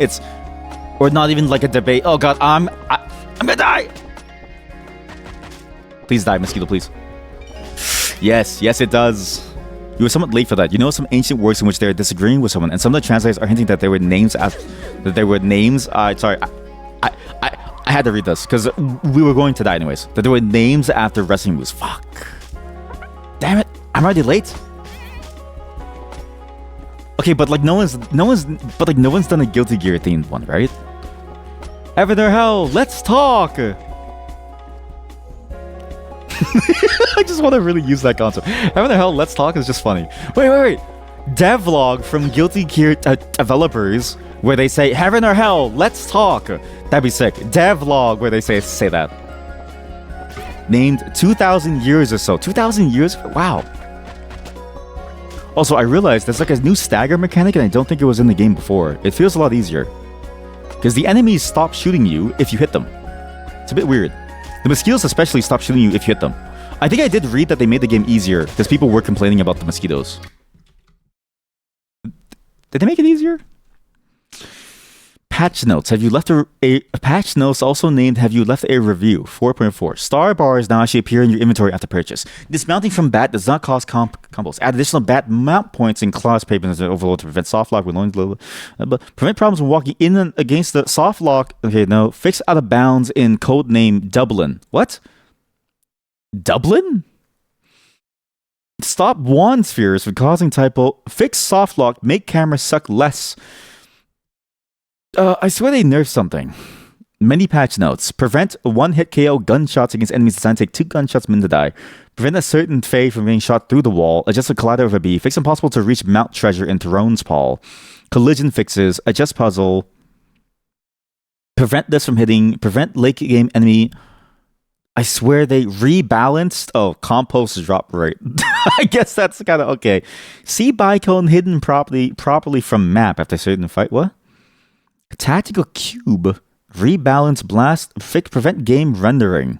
Or not even like a debate. Oh god, I'm gonna die. Please die, mosquito, please. Yes, it does. You were somewhat late for that. You know some ancient works in which they're disagreeing with someone, and some of the translators are hinting that there were names sorry, I had to read this because we were going to die anyways. That there were names after wrestling moves. Fuck. Damn it, I'm already late. Okay, but like no one's done a Guilty Gear themed one, right? Heaven or hell, let's talk. I just want to really use that concept. Heaven or hell, let's talk is just funny. Wait. Devlog from Guilty Gear developers where they say heaven or hell, let's talk. That'd be sick. Devlog where they say that. Named 2,000 years or so. 2,000 years? Wow. Also, I realized there's like a new stagger mechanic and I don't think it was in the game before. It feels a lot easier. Because the enemies stop shooting you if you hit them. It's a bit weird. The mosquitoes especially stop shooting you if you hit them. I think I did read that they made the game easier because people were complaining about the mosquitoes. Did they make it easier? Patch notes. Have you left a patch notes also named Have you left a review? 4.4. Star bars now actually appear in your inventory after purchase. Dismounting from bat does not cause combos. Add additional bat mount points in class papers as an overload to prevent soft lock with prevent problems when walking in and against the soft lock. Okay, no. Fix out of bounds in codename Dublin. What? Dublin? Stop wand spheres from causing typo. Fix soft lock. Make camera suck less. I swear they nerfed something. Many patch notes. Prevent one-hit KO gunshots against enemies designed to take 2 gunshots min to die. Prevent a certain Fae from being shot through the wall. Adjust the collider of a bee. Fix impossible to reach mount treasure in Throne's Paul. Collision fixes. Adjust puzzle. Prevent this from hitting. Prevent late game enemy. I swear they rebalanced. Oh, compost drop rate. I guess that's kind of okay. See bicone hidden properly from map after certain fight. What? Tactical cube, rebalance blast, prevent game rendering,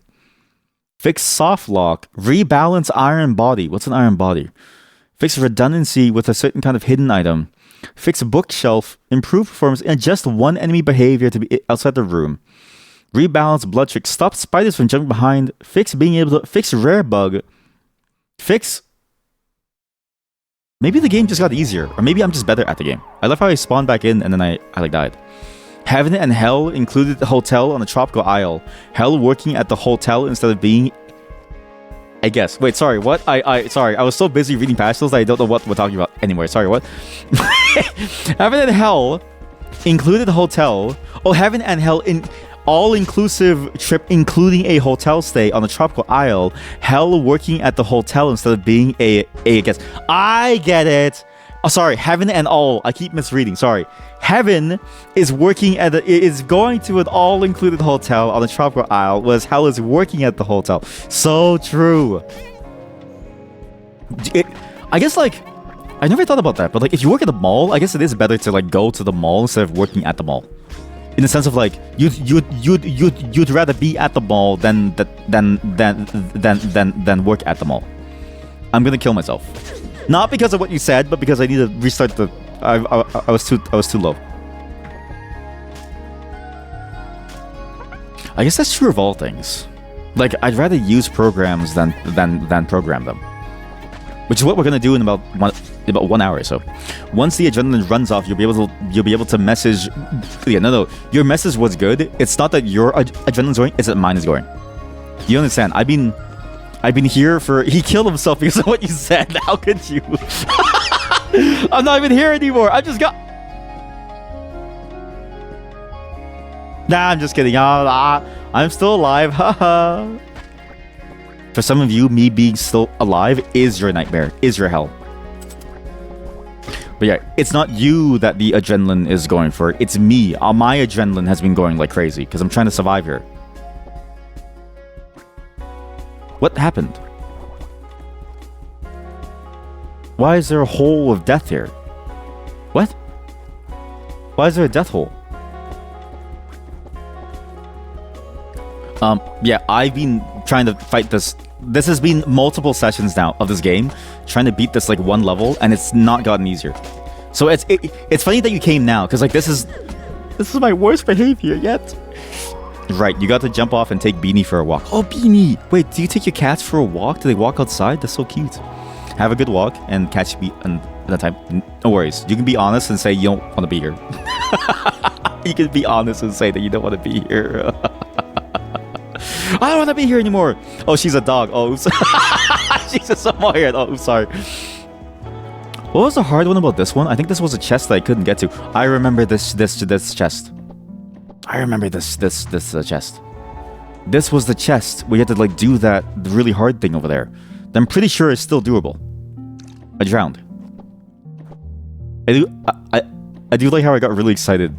fix soft lock, rebalance iron body. What's an iron body? Fix redundancy with a certain kind of hidden item. Fix bookshelf. Improve performance and adjust one enemy behavior to be outside the room. Rebalance blood trick. Stop spiders from jumping behind. Fix being able to fix rare bug. Fix. Maybe the game just got easier, or maybe I'm just better at the game. I love how I spawned back in and then I like died. Heaven and Hell included the hotel on the tropical isle. Hell working at the hotel instead of being. I guess. Wait, sorry. What? Sorry. I was so busy reading past those that I don't know what we're talking about anymore. Sorry. What? Heaven and Hell included hotel. Oh, Heaven and Hell in all-inclusive trip, including a hotel stay on the tropical isle. Hell working at the hotel instead of being a guest. I get it. Oh, sorry. Heaven and all. I keep misreading. Sorry. Heaven is working at is going to an all-included hotel on the tropical isle, whereas Hell is working at the hotel. So true. I guess like I never thought about that, but like if you work at the mall, I guess it is better to like go to the mall instead of working at the mall. In the sense of like you'd rather be at the mall than work at the mall. I'm gonna kill myself. Not because of what you said, but because I need to restart the. I was too low. I guess that's true of all things. Like I'd rather use programs than program them, which is what we're gonna do in about 1 hour or so. Once the adrenaline runs off, you'll be able to message. Yeah, no, your message was good. It's not that your adrenaline's going; it's that mine is going. You understand? I've been here for. He killed himself because of what you said. How could you? I'm not even here anymore. I just got. Nah, I'm just kidding. I'm still alive. Haha. For some of you, me being still alive is your nightmare, is your hell. But yeah, it's not you that the adrenaline is going for. It's me. My adrenaline has been going like crazy because I'm trying to survive here. What happened? Why is there a hole of death here? What? Why is there a death hole? Yeah, I've been trying to fight this. This has been multiple sessions now of this game, trying to beat this like one level, and it's not gotten easier. So it's funny that you came now, because like this is my worst behavior yet. Right, you got to jump off and take Beanie for a walk. Oh, Beanie! Wait, do you take your cats for a walk? Do they walk outside? That's so cute. Have a good walk and catch me another time. No worries. You can be honest and say you don't want to be here. You can be honest and say that you don't want to be here. I don't want to be here anymore. Oh, she's a dog. Oh, oops. She's a Samoyed. Oh, oops, sorry. What was the hard one about this one? I think this was a chest that I couldn't get to. I remember this chest. I remember this chest. This was the chest where you had to like do that really hard thing over there. I'm pretty sure it's still doable. I drowned. I do like how I got really excited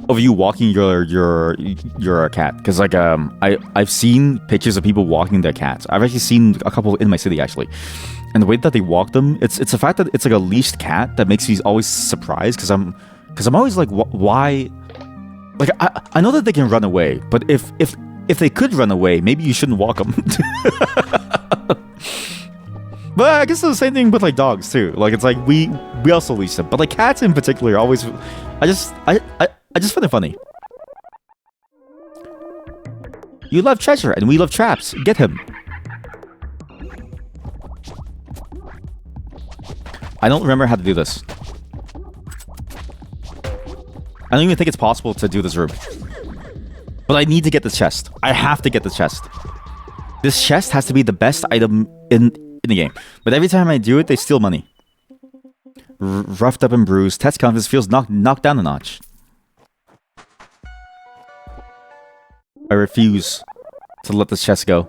of you walking your cat, because like I've seen pictures of people walking their cats. I've actually seen a couple in my city actually, and the way that they walk them, it's the fact that it's like a leashed cat that makes me always surprised, because I'm always like, why? Like I know that they can run away, but if they could run away, maybe you shouldn't walk them. But I guess it's the same thing with like dogs too. Like it's like we also leash them, but like cats in particular always. I just find it funny. You love treasure and we love traps. Get him. I don't remember how to do this. I don't even think it's possible to do this room. But I need to get this chest. I have to get this chest. This chest has to be the best item in the game. But every time I do it, they steal money. Roughed up and bruised. Test confidence feels knocked down a notch. I refuse to let this chest go.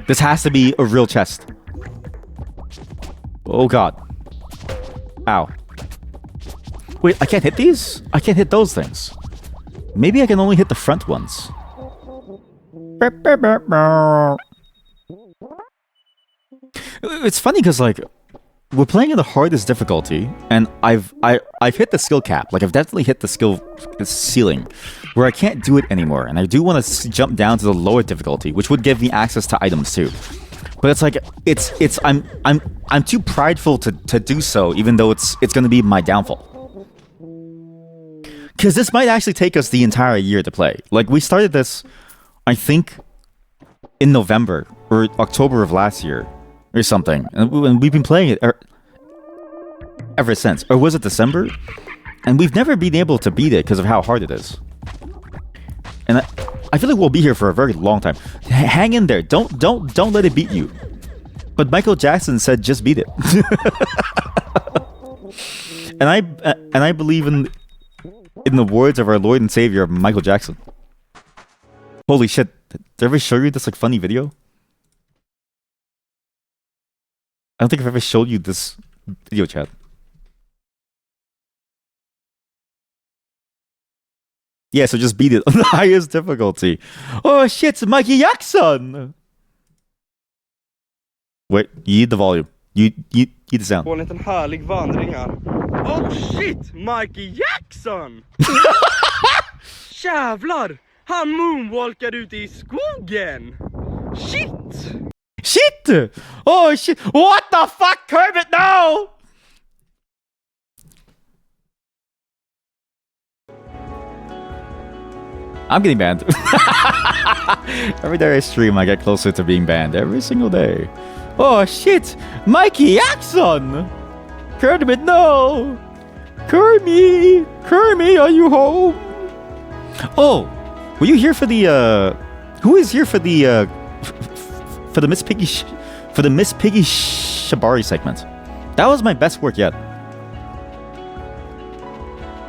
This has to be a real chest. Oh god. Ow. Wait, I can't hit these? I can't hit those things. Maybe I can only hit the front ones. It's funny because like we're playing in the hardest difficulty, and I've hit the skill cap. Like I've definitely hit the skill ceiling, where I can't do it anymore. And I do want to jump down to the lower difficulty, which would give me access to items too. But it's like I'm too prideful to do so, even though it's gonna be my downfall. Because this might actually take us the entire year to play. Like, we started this, I think, in November or October of last year or something, and we've been playing it ever since. Or was it December? And we've never been able to beat it because of how hard it is. And I feel like we'll be here for a very long time. Hang in there. Don't let it beat you. But Michael Jackson said, "Just beat it." and I believe in the words of our Lord and Savior, Michael Jackson. Holy shit! Did I ever show you this like funny video? I don't think I've ever showed you this video, chat. Yeah, so just beat it on the highest difficulty. Oh shit, it's Mikey Jackson! Wait, you need the volume. You need the sound. På en liten härlig vandring här. Oh shit, Mikey Jackson! Jävlar! Han moonwalkar ute i skogen! Shit! Shit! Oh shit! What the fuck, Kermit? No! I'm getting banned. Every day I stream, I get closer to being banned. Every single day. Oh shit! Mikey Jackson! Kermit, no! Kermit! Kermit, are you home? Oh! Were you here for the, who is here for the, for the Miss Piggy Shibari segment? That was my best work yet.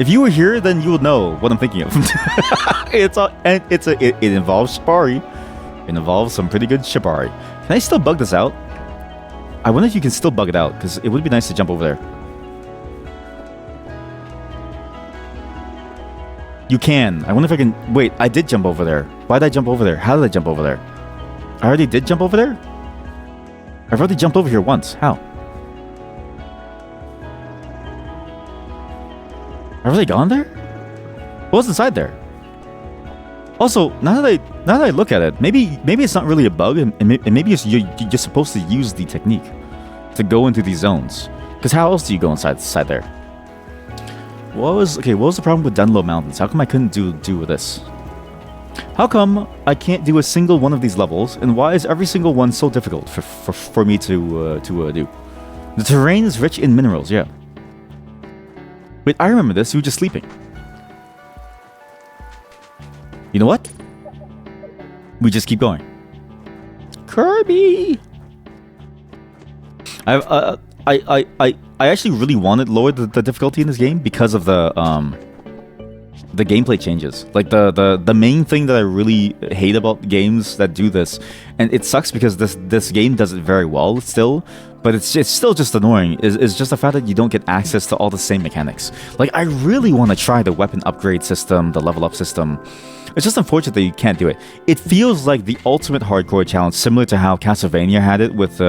If you were here, then you would know what I'm thinking of. It involves Shibari. It involves some pretty good Shibari. Can I still bug this out? I wonder if you can still bug it out, because it would be nice to jump over there. You can. I wonder if I can... Wait, I did jump over there. Why did I jump over there? How did I jump over there? I already did jump over there? I've already jumped over here once. How? I've already gone there? What's inside there? Also, now that I look at it, maybe it's not really a bug, and maybe you're just supposed to use the technique to go into these zones. Because how else do you go inside there? What was the problem with Dunlow Mountains? How come I couldn't do this? How come I can't do a single one of these levels, and why is every single one so difficult for me to do? The terrain is rich in minerals, yeah. Wait, I remember this. You were just sleeping. You know what? We just keep going. Kirby! I actually really wanted lower the difficulty in this game because of the gameplay changes. Like the main thing that I really hate about games that do this, and it sucks because this game does it very well still, but it's still just annoying, is just the fact that you don't get access to all the same mechanics. Like, I really want to try the weapon upgrade system, the level up system. It's just unfortunate that you can't do it. It feels like the ultimate hardcore challenge, similar to how Castlevania had it with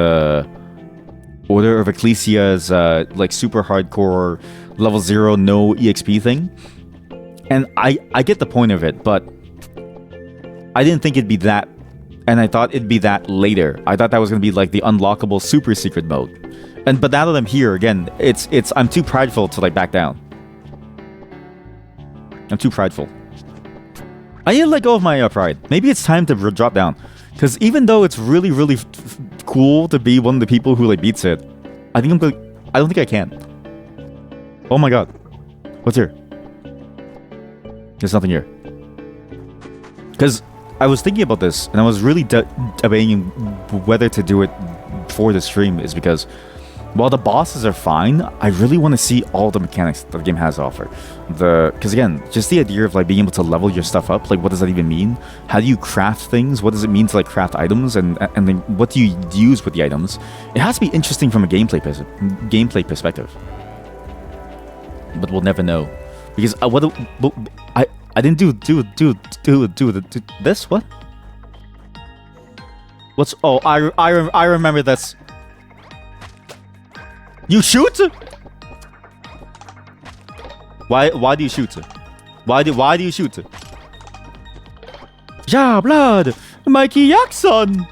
Order of Ecclesia's like super hardcore level 0 no EXP thing. And I get the point of it, but I didn't think it'd be that, and I thought it'd be that later. I thought that was gonna be like the unlockable super secret mode. But now that I'm here again, I'm too prideful to like back down. I'm too prideful. I need to let go of my pride. Maybe it's time to drop down, because even though it's really cool to be one of the people who like beats it, I don't think I can. Oh my god, what's here? There's nothing here. Because I was thinking about this, and I was really debating whether to do it for the stream, is because while the bosses are fine, I really want to see all the mechanics that the game has to offer. Because again, just the idea of like being able to level your stuff up, like what does that even mean? How do you craft things? What does it mean to like craft items? And then what do you use with the items? It has to be interesting from a gameplay perspective. But we'll never know. Because I didn't do this. What? What's? Oh, I remember this. You shoot? Why do you shoot? Why do you shoot? Ja, blood, Mikey Jackson.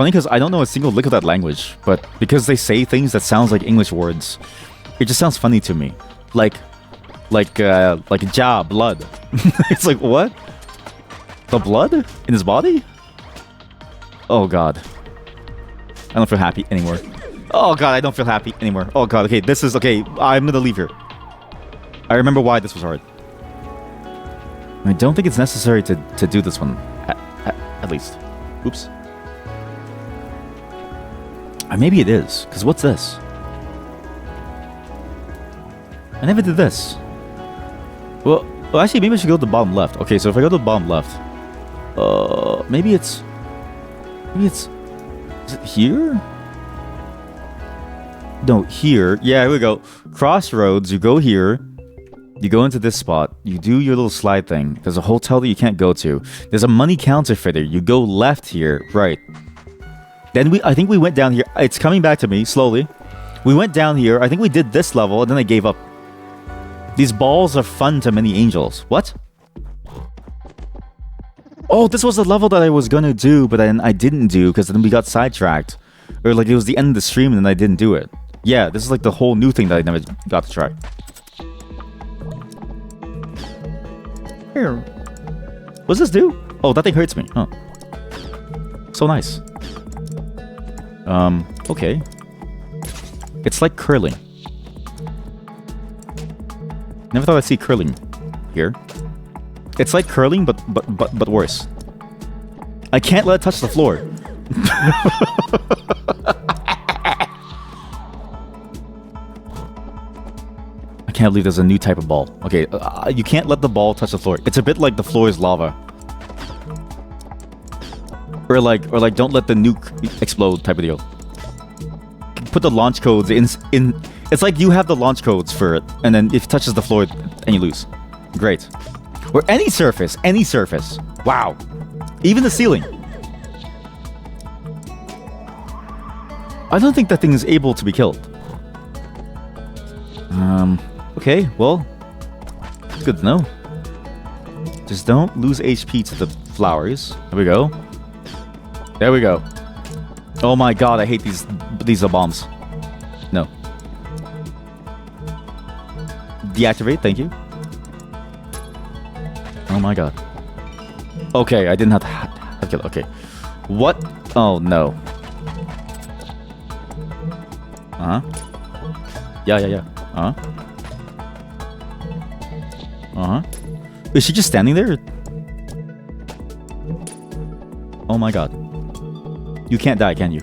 funny because I don't know a single lick of that language, but because they say things that sounds like English words, it just sounds funny to me. Like ja, blood. It's like, what? The blood in his body? Oh god. I don't feel happy anymore. Oh god, I don't feel happy anymore. Oh god, okay, this is okay. I'm gonna leave here. I remember why this was hard. I don't think it's necessary to do this one, at least. Oops. Maybe it is, because what's this? I never did this. Well, actually, maybe I should go to the bottom left. Okay, so if I go to the bottom left, maybe it's... Is it here? No, here. Yeah, here we go. Crossroads, you go here. You go into this spot. You do your little slide thing. There's a hotel that you can't go to. There's a money counterfeiter. You go left here. Right. Then I think we went down here. It's coming back to me slowly. We went down here. I think we did this level, and then I gave up. These balls are fun to many angels. What? Oh, this was the level that I was gonna do, but then I didn't do because then we got sidetracked. Or like it was the end of the stream and then I didn't do it. Yeah, this is like the whole new thing that I never got to try. Here. What's this do? Oh, that thing hurts me. Oh. So nice. Okay. It's like curling. Never thought I'd see curling here. It's like curling, but worse. I can't let it touch the floor. I can't believe there's a new type of ball. Okay, you can't let the ball touch the floor. It's a bit like the floor is lava. Or like don't let the nuke explode type of deal. Put the launch codes in. It's like you have the launch codes for it, and then if it touches the floor, and you lose. Great. Or any surface. Wow. Even the ceiling. I don't think that thing is able to be killed. Okay, well, good to know. Just don't lose HP to the flowers. There we go. There we go. Oh my god, I hate these are bombs. No. Deactivate, thank you. Oh my god. Okay, I didn't have to kill it. Okay. What? Oh no. Uh-huh. Yeah. Uh-huh. Uh-huh. Is she just standing there? Oh my god. You can't die, can you?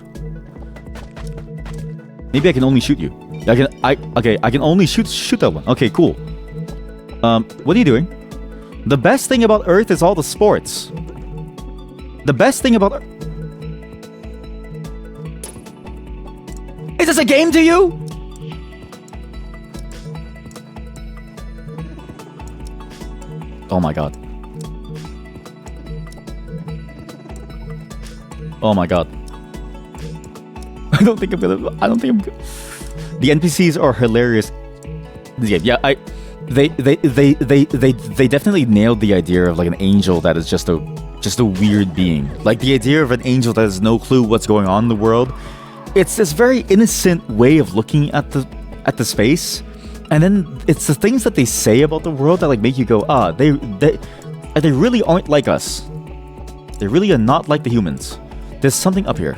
Maybe I can only shoot you. I can only shoot that one. Okay, cool. What are you doing? The best thing about Earth is all the sports. The best thing about... Is this a game to you? Oh my god. Oh my god. I don't think I'm gonna... The NPCs are hilarious. Yeah, they definitely nailed the idea of like an angel that is just a weird being. Like the idea of an angel that has no clue what's going on in the world. It's this very innocent way of looking at the space, and then it's the things that they say about the world that like make you go, they really aren't like us. They really are not like the humans. There's something up here.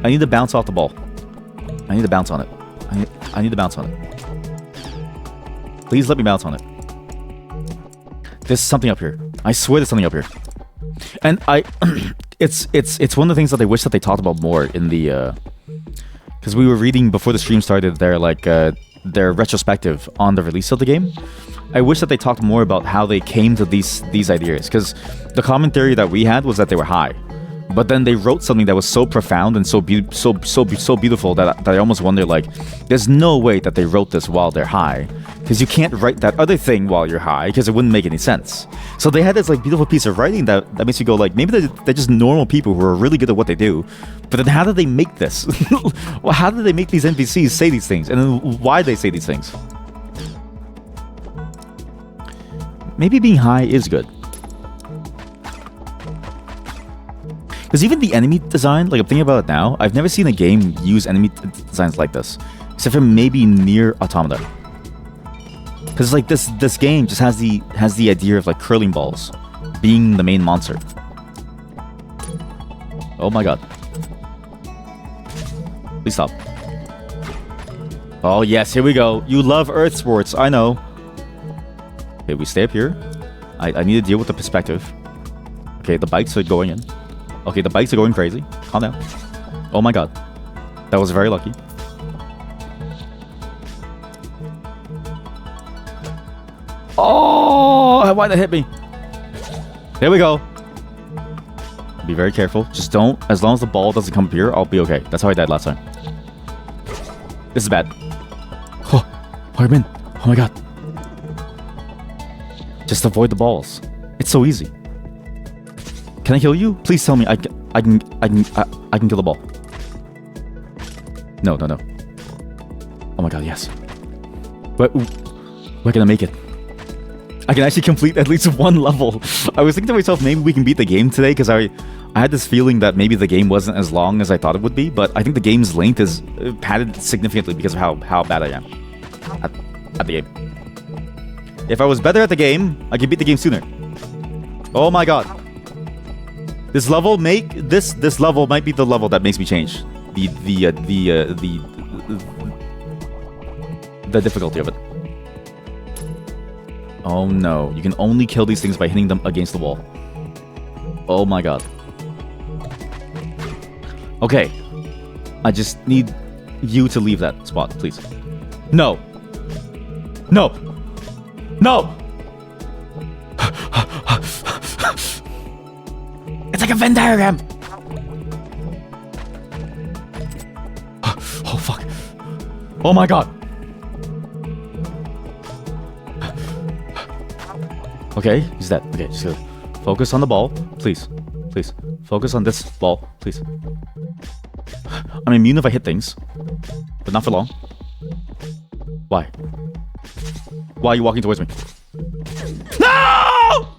I need to bounce off the ball. I need to bounce on it. I need to bounce on it. Please let me bounce on it. There's something up here. I swear there's something up here. And it's one of the things that I wish that they talked about more in the because we were reading before the stream started their retrospective on the release of the game. I wish that they talked more about how they came to these ideas, because the common theory that we had was that they were high. But then they wrote something that was so profound and so beautiful that I almost wonder, like, there's no way that they wrote this while they're high, because you can't write that other thing while you're high, because it wouldn't make any sense. So they had this like beautiful piece of writing that makes you go like, maybe they're just normal people who are really good at what they do. But then how did they make this? Well, how did they make these NPCs say these things, and then why they say these things? Maybe being high is good. Because even the enemy design, like I'm thinking about it now, I've never seen a game use enemy designs like this, except for maybe Near Automata. Because like this game just has the idea of like curling balls being the main monster. Oh my god! Please stop. Oh yes, here we go. You love Earth sports, I know. Okay, we stay up here. I need to deal with the perspective. Okay, the bikes are going in. Okay, the bikes are going crazy. Calm down. Oh my god. That was very lucky. Oh, why'd that hit me? There we go. Be very careful. Just don't, as long as the ball doesn't come up here, I'll be okay. That's how I died last time. This is bad. Oh, I'm in. Oh my god. Just avoid the balls. It's so easy. Can I kill you? Please tell me I can kill the ball. No. Oh my god, yes. But we're gonna make it. I can actually complete at least one level. I was thinking to myself, maybe we can beat the game today, because I had this feeling that maybe the game wasn't as long as I thought it would be, but I think the game's length is padded significantly because of how bad I am at the game. If I was better at the game, I could beat the game sooner. Oh my god. This level might be the level that makes me change the difficulty of it. Oh no, you can only kill these things by hitting them against the wall. Oh my god. Okay. I just need you to leave that spot, please. No. No. No! It's like a Venn diagram! Oh fuck. Oh my god. Okay, he's dead. Okay, just go. Focus on the ball, please. Please. Focus on this ball, please. I'm immune if I hit things, but not for long. Why? Why are you walking towards me? No!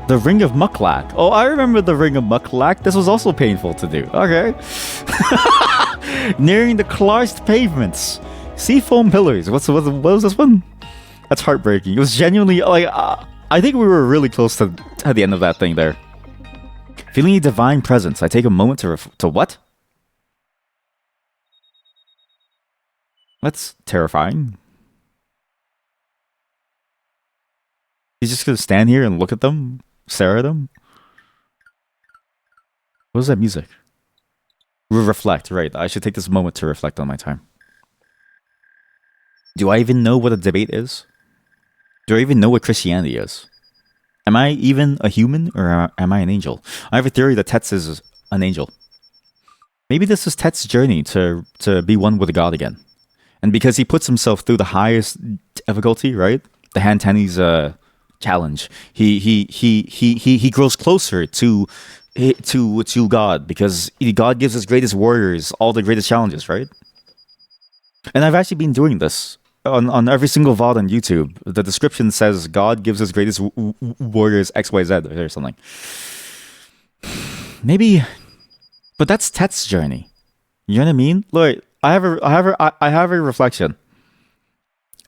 The Ring of Muklak. Oh, I remember the Ring of Muklak. This was also painful to do. Okay. Nearing the karst pavements. Seafoam pillars. What was this one? That's heartbreaking. It was genuinely like I think we were really close to the end of that thing there. Feeling a divine presence. I take a moment to what? That's terrifying. He's just gonna stand here and look at them, stare at them. What is that music? Reflect, right. I should take this moment to reflect on my time. Do I even know what a debate is? Do I even know what Christianity is? Am I even a human, or am I an angel? I have a theory that Tetz is an angel. Maybe this is Tetz's journey to be one with God again. And because he puts himself through the highest difficulty, right? The hand tennies challenge. He grows closer to God, because God gives his greatest warriors all the greatest challenges, right? And I've actually been doing this on every single VOD on YouTube. The description says God gives his greatest warriors XYZ or something. Maybe, but that's Tetz's journey. You know what I mean? Look, I have a reflection,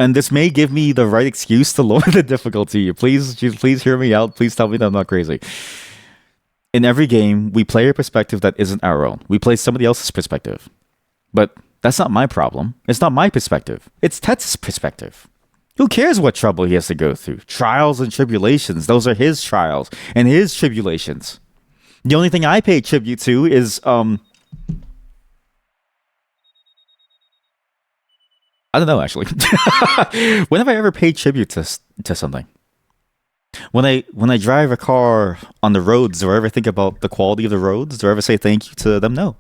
and this may give me the right excuse to lower the difficulty. Please hear me out. Please tell me that I'm not crazy. In every game, we play a perspective that isn't our own. We play somebody else's perspective, but that's not my problem. It's not my perspective. It's Tetz's perspective. Who cares what trouble he has to go through? Trials and tribulations. Those are his trials and his tribulations. The only thing I pay tribute to is I don't know, actually. When have I ever paid tribute to something? When I drive a car on the roads, do I ever think about the quality of the roads? Do I ever say thank you to them? No.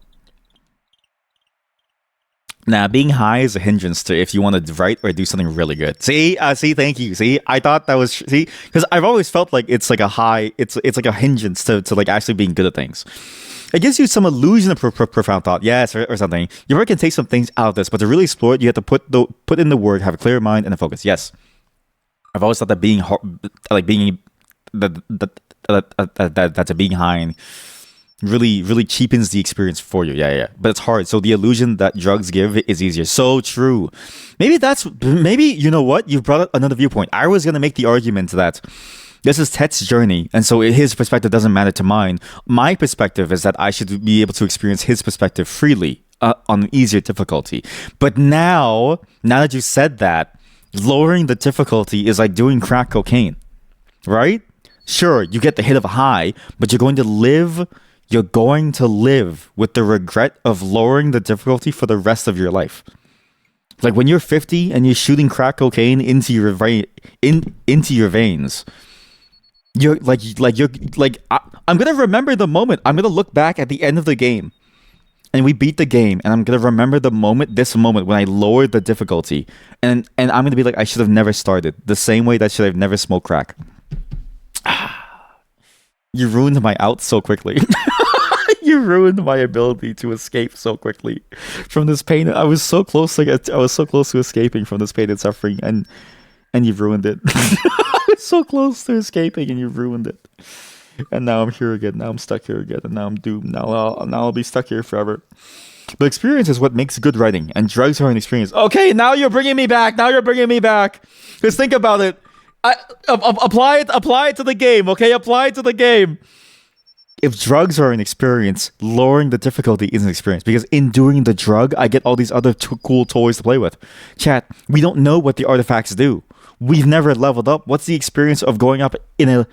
Nah, being high is a hindrance to if you want to write or do something really good. See, thank you. See, I thought that was because I've always felt like it's like a high, it's like a hindrance to like actually being good at things. It gives you some illusion of profound thought, yes, or something. Your work can take some things out of this, but to really explore it, you have to put in the work, have a clear mind, and a focus. Yes, I've always thought that being like being that's a being high really cheapens the experience for you. Yeah. But it's hard. So the illusion that drugs give is easier. So true. Maybe you know what? You brought up another viewpoint. I was gonna make the argument that this is Tet's journey, and so his perspective doesn't matter to mine. My perspective is that I should be able to experience his perspective freely on an easier difficulty. But now that you said that, lowering the difficulty is like doing crack cocaine, right? Sure, you get the hit of a high, but you're going to live with the regret of lowering the difficulty for the rest of your life. Like when you're 50 and you're shooting crack cocaine into your veins. I'm gonna remember the moment. I'm gonna look back at the end of the game, and we beat the game, and I'm gonna remember this moment when I lowered the difficulty, and I'm gonna be like, I should have never started. The same way that should have never smoked crack. You ruined my out so quickly. You ruined my ability to escape so quickly from this pain. I was so close to escaping from this pain and suffering, and you ruined it. I was so close to escaping, and you ruined it. And now I'm here again. Now I'm stuck here again, and now I'm doomed. Now I'll be stuck here forever. But experience is what makes good writing, and drugs are an experience. Okay, now you're bringing me back. Just think about it. Apply it to the game. Okay, apply it to the game. If drugs are an experience, lowering the difficulty is an experience, because in doing the drug, I get all these other cool toys to play with. Chat, we don't know what the artifacts do. We've never leveled up. What's the experience of going up going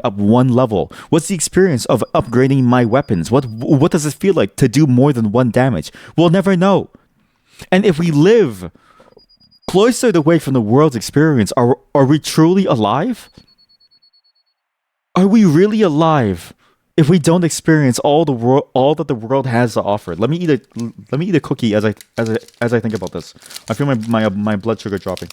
up one level? What's the experience of upgrading my weapons? What does it feel like to do more than one damage? We'll never know. And if we live cloistered away from the world's experience, are we truly alive? Are we really alive if we don't experience all that the world has to offer? Let me eat a cookie as I think about this. I feel my blood sugar dropping.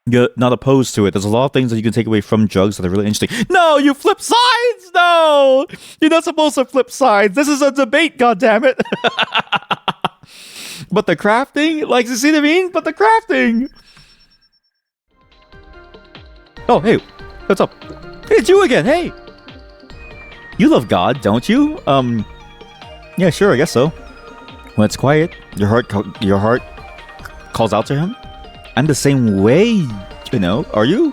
You're not opposed to it. There's a lot of things that you can take away from drugs that are really interesting. No, you flip sides! No! You're not supposed to flip sides. This is a debate, goddammit. But the crafting? Like, you see what I mean? But the crafting! Oh, hey. What's up? Hey, it's you again. Hey! You love God, don't you? Yeah, sure, I guess so. When it's quiet, your heart calls out to him. I'm the same way, you know. Are you?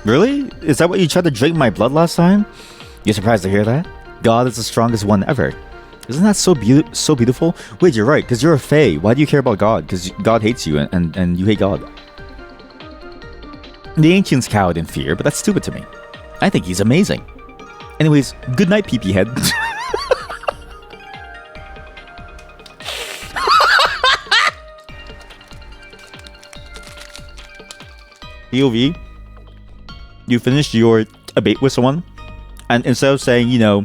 Really? Is that what you tried to drink my blood last time? You're surprised to hear that? God is the strongest one ever. Isn't that so beautiful? Wait, you're right, because you're a fae. Why do you care about God? Because God hates you, and you hate God. The ancients cowered in fear, but that's stupid to me. I think he's amazing. Anyways, good night, pee-pee head. POV, you finished your debate with someone, and instead of saying, you know,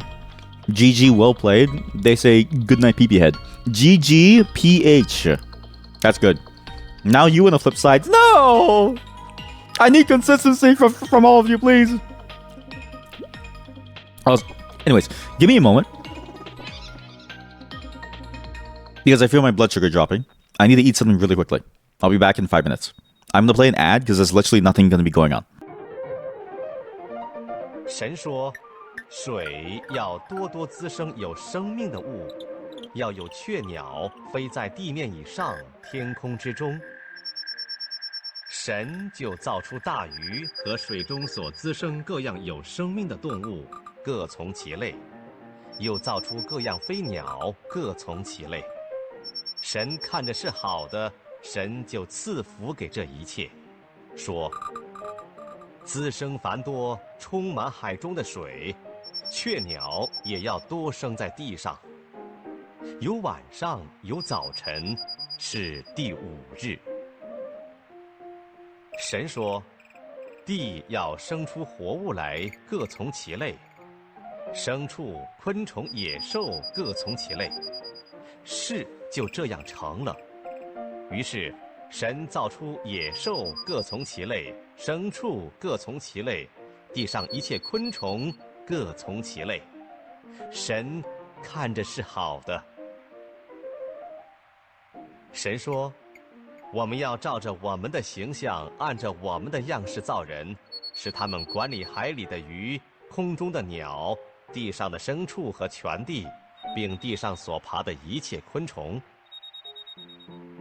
GG, well played, they say good night, pee-pee head. GG, PH. That's good. Now you on the flip side. No! I need consistency from all of you, please. Anyways, give me a moment, because I feel my blood sugar dropping. I need to eat something really quickly. I'll be back in 5 minutes. I'm gonna play an ad because there's literally nothing gonna be going on. 神说，水要多多滋生有生命的物，要有雀鸟飞在地面以上、天空之中。神就造出大鱼和水中所滋生各样有生命的动物，各从其类；又造出各样飞鸟，各从其类。神看着是好的。 神就赐福给这一切，说：“滋生繁多，充满海中的水，雀鸟也要多生在地上。有晚上，有早晨，是第5日。神说，地要生出活物来，各从其类，牲畜、昆虫、野兽各从其类，事就这样成了。于是神造出野兽各从其类，牲畜各从其类，地上一切昆虫各从其类。神看着是好的。神说，我们要照着我们的形象，按着我们的样式造人，使他们管理海里的鱼、空中的鸟、地上的牲畜和全地，并地上所爬的一切昆虫。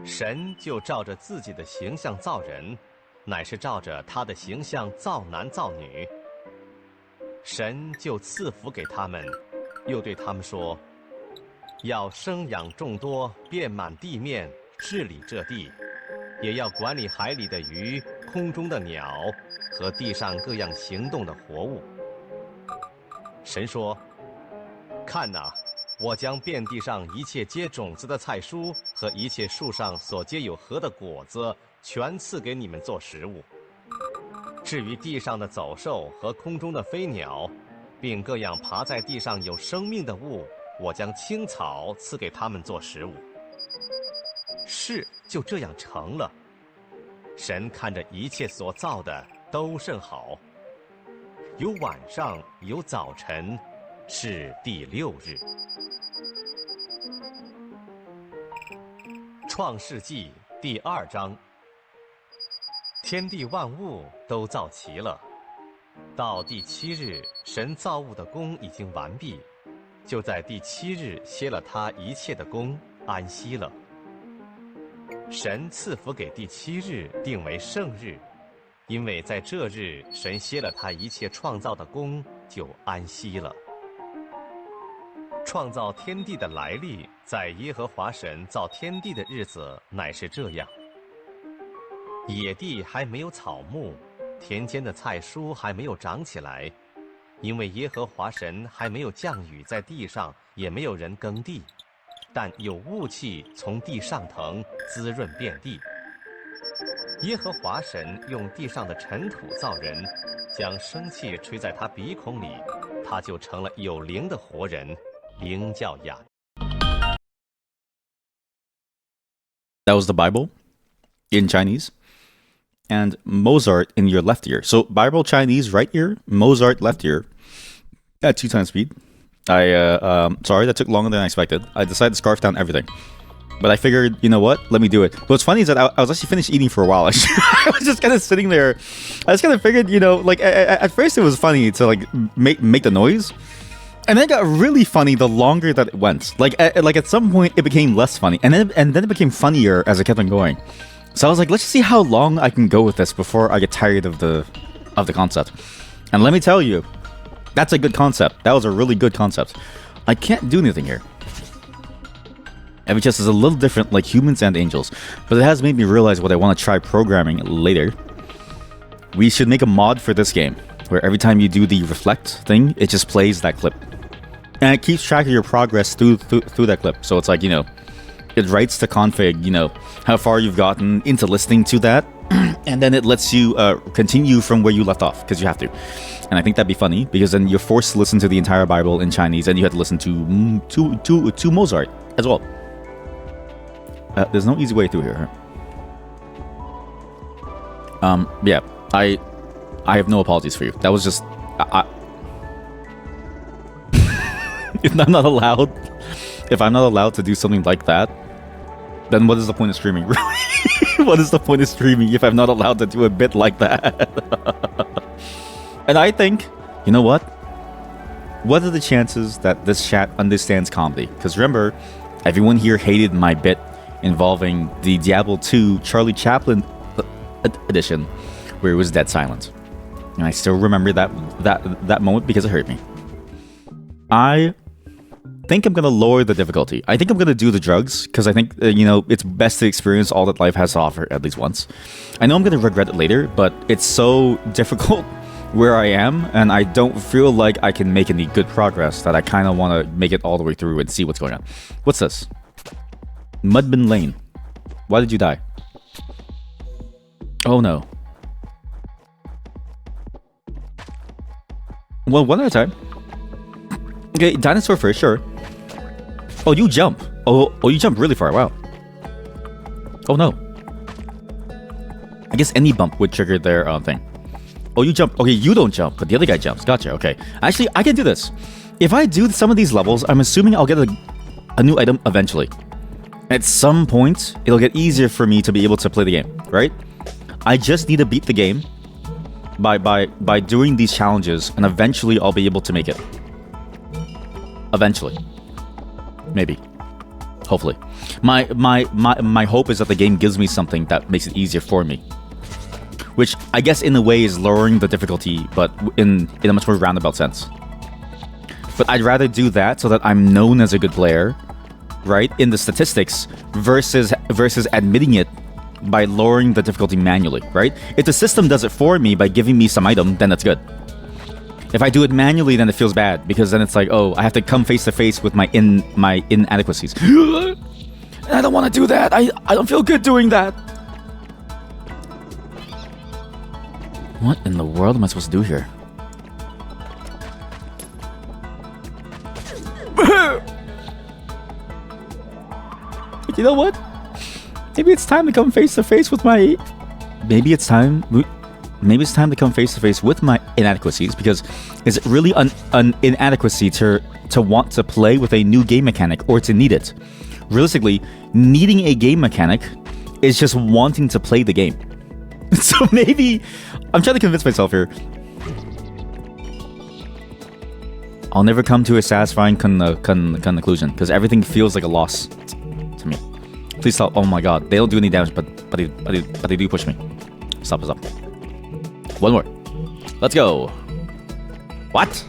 神就照着自己的形象造人，乃是照着他的形象造男造女。神就赐福给他们，又对他们说，要生养众多，遍满地面，治理这地，也要管理海里的鱼、空中的鸟和地上各样行动的活物。神说，看哪，我将遍地上一切结种子的菜蔬和一切树上所结有核的果子，全赐给你们做食物。至于地上的走兽和空中的飞鸟，并各样爬在地上有生命的物，我将青草赐给他们做食物。事就这样成了。神看着一切所造的都甚好。有晚上，有早晨，是第6日。创世纪第2章。天地万物都造齐了，到第7日，神造物的工已经完毕，就在第7日歇了他一切的工，安息了。神赐福给第7日，定为圣日，因为在这日神歇了他一切创造的工，就安息了。创造天地的来历，在耶和华神造天地的日子乃是这样：野地还没有草木，田间的菜蔬还没有长起来，因为耶和华神还没有降雨在地上，也没有人耕地，但有雾气从地上腾，滋润遍地。耶和华神用地上的尘土造人，将生气吹在他鼻孔里，他就成了有灵的活人，名叫亚。 That was the Bible in Chinese. And Mozart in your left ear. So Bible Chinese right ear, Mozart left ear at 2 times speed. Sorry, that took longer than I expected. I decided to scarf down everything. But I figured, you know what? Let me do it. What's funny is that I was actually finished eating for a while. I was just kind of sitting there. I just kind of figured, you know, like at first it was funny to like make the noise. And then it got really funny the longer that it went. Like at some point it became less funny. And then it became funnier as it kept on going. So I was like, let's see how long I can go with this before I get tired of the concept. And let me tell you, that's a good concept. That was a really good concept. I can't do anything here. MHS is a little different, like humans and angels, but it has made me realize what I want to try programming later. We should make a mod for this game, where every time you do the reflect thing, it just plays that clip. And it keeps track of your progress through that clip. So it's like, you know, it writes to config, you know, how far you've gotten into listening to that, and then it lets you continue from where you left off, because you have to. And I think that'd be funny, because then you're forced to listen to the entire Bible in Chinese, and you have to listen to Mozart as well. There's no easy way through here. Yeah, I have no apologies for you. That was just... If I'm not allowed to do something like that, then what is the point of streaming? What is the point of streaming if I'm not allowed to do a bit like that? And I think, you know what? What are the chances that this chat understands comedy? Because remember, everyone here hated my bit involving the Diablo 2 Charlie Chaplin edition, where it was dead silent. And I still remember that moment because it hurt me. I think I'm gonna lower the difficulty. I think I'm gonna do the drugs because I think you know, it's best to experience all that life has to offer at least once. I know I'm gonna regret it later, but it's so difficult where I am, and I don't feel like I can make any good progress that I kind of want to make it all the way through and see what's going on. What's this? Mudbin Lane. Why did you die? Oh no. Well, one at a time. Okay, dinosaur first, sure. Oh, you jump. Oh, you jump really far. Wow. Oh no. I guess any bump would trigger their thing. Oh, you jump. Okay, you don't jump, but the other guy jumps. Gotcha. Okay. Actually, I can do this. If I do some of these levels, I'm assuming I'll get a new item eventually. At some point, it'll get easier for me to be able to play the game, right? I just need to beat the game by doing these challenges, and eventually I'll be able to make it. Eventually. Maybe. Hopefully. My hope is that the game gives me something that makes it easier for me. Which I guess in a way is lowering the difficulty, but in a much more roundabout sense. But I'd rather do that so that I'm known as a good player, right, in the statistics, versus admitting it by lowering the difficulty manually, right? If the system does it for me by giving me some item, then that's good. If I do it manually, then it feels bad, because then it's like, oh, I have to come face to face with my inadequacies. I don't want to do that. I don't feel good doing that. What in the world am I supposed to do here? But you know what? Maybe it's time to come face to face with my... Maybe it's time to come face to face with my inadequacies, because is it really an inadequacy to want to play with a new game mechanic or to need it? Realistically, needing a game mechanic is just wanting to play the game. So maybe I'm trying to convince myself here. I'll never come to a satisfying conclusion, because everything feels like a loss to me. Please stop. Oh my god, they don't do any damage, but they do push me. Stop. One more. Let's go. What?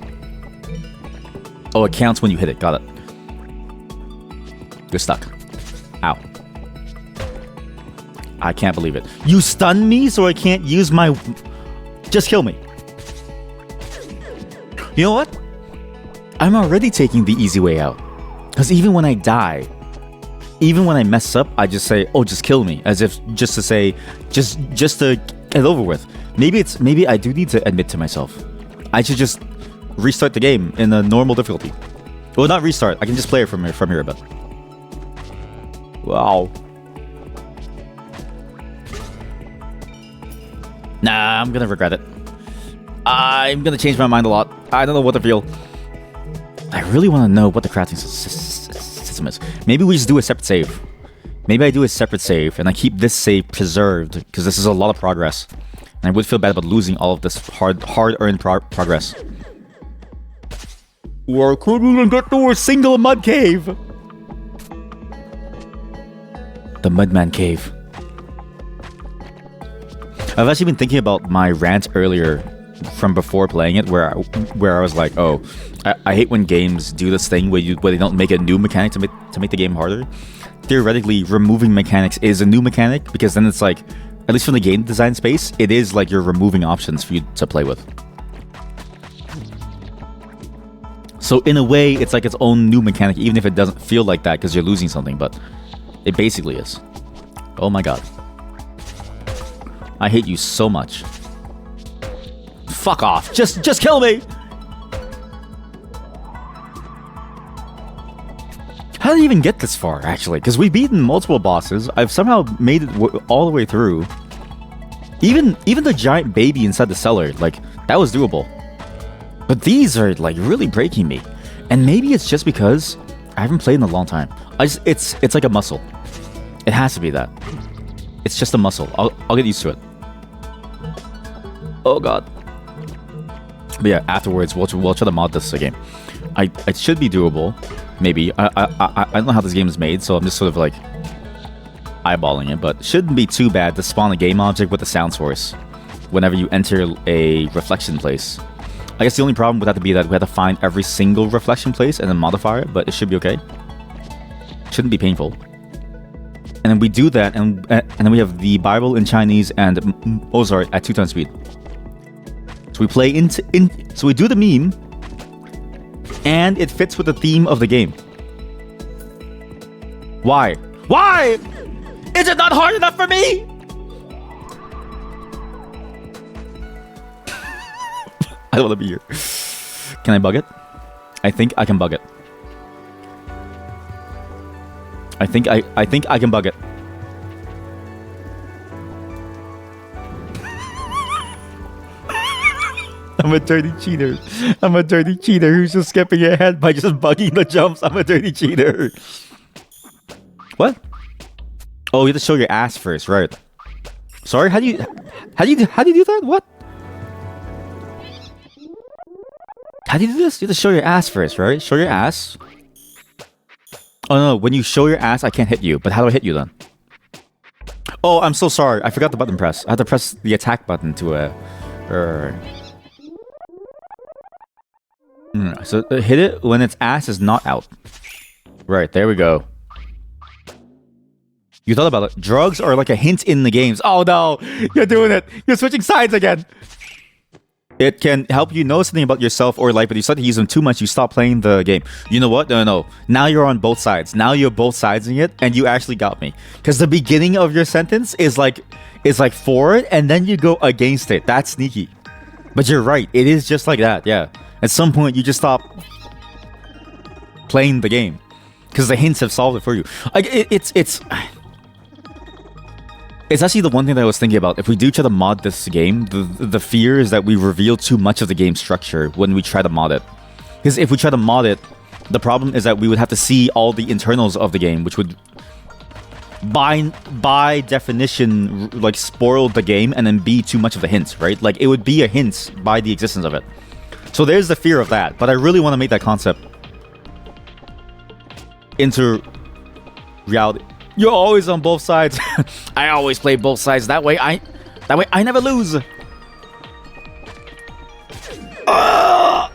Oh, it counts when you hit it. Got it. You're stuck. Ow. I can't believe it. You stunned me so I can't use my... Just kill me. You know what? I'm already taking the easy way out. Because even when I die, even when I mess up, I just say, oh, just kill me. As if just to say, just to get it over with. Maybe I do need to admit to myself, I should just restart the game in a normal difficulty. Well, not restart. I can just play it from here a bit. Wow. Nah, I'm gonna regret it. I'm gonna change my mind a lot. I don't know what to feel. I really want to know what the crafting system is. Maybe we just do a separate save. Maybe I do a separate save and I keep this save preserved, because this is a lot of progress. And I would feel bad about losing all of this hard-earned progress. Or couldn't even get through a single mud cave. The Mudman Cave. I've actually been thinking about my rant earlier from before playing it, where I was like, oh, I hate when games do this thing where they don't make a new mechanic to make the game harder. Theoretically, removing mechanics is a new mechanic, because then it's like, at least from the game design space, it is like you're removing options for you to play with. So in a way, it's like its own new mechanic, even if it doesn't feel like that because you're losing something, but it basically is. Oh my god. I hate you so much. Fuck off. Just kill me! How did I even get this far, actually? Because we've beaten multiple bosses. I've somehow made it all the way through. Even the giant baby inside the cellar, like, that was doable. But these are, like, really breaking me. And maybe it's just because I haven't played in a long time. It's like a muscle. It has to be that. It's just a muscle. I'll get used to it. Oh god. But yeah, afterwards we'll try to mod this again. It should be doable. Maybe. I don't know how this game is made, so I'm just sort of like eyeballing it, but shouldn't be too bad to spawn a game object with a sound source whenever you enter a reflection place. I guess the only problem would have to be that we have to find every single reflection place and then modify it, but it should be okay. Shouldn't be painful. And then we do that, and then we have the Bible in Chinese and Mozart at 2 times speed. So we play so we do the meme, and it fits with the theme of the game. Why? Why? Is it not hard enough for me? I don't want to be here. Can I bug it? I think I can bug it. I think I can bug it. I'm a dirty cheater. I'm a dirty cheater who's just skipping ahead by just bugging the jumps. I'm a dirty cheater. What? Oh, you have to show your ass first, right? Sorry, how do you do that? What? How do you do this? You have to show your ass first, right? Show your ass. Oh no, when you show your ass, I can't hit you. But how do I hit you then? Oh, I'm so sorry. I forgot the button press. I had to press the attack button to So hit it when its ass is not out. Right, there we go. You thought about it. Drugs are like a hint in the games. Oh no, you're doing it. You're switching sides again. It can help you know something about yourself or life, but you start to use them too much, you stop playing the game. You know what? No. Now you're on both sides. Now you're both sidesing it, and you actually got me. Because the beginning of your sentence is like for it, and then you go against it. That's sneaky. But you're right. It is just like that, yeah. At some point, you just stop playing the game. Because the hints have solved it for you. Like, it's actually the one thing that I was thinking about. If we do try to mod this game, the fear is that we reveal too much of the game structure when we try to mod it. Because if we try to mod it, the problem is that we would have to see all the internals of the game, which would, by definition, like spoil the game and then be too much of a hint, right? Like it would be a hint by the existence of it. So there's the fear of that. But I really want to make that concept into reality. You're always on both sides. I always play both sides. That way I never lose. I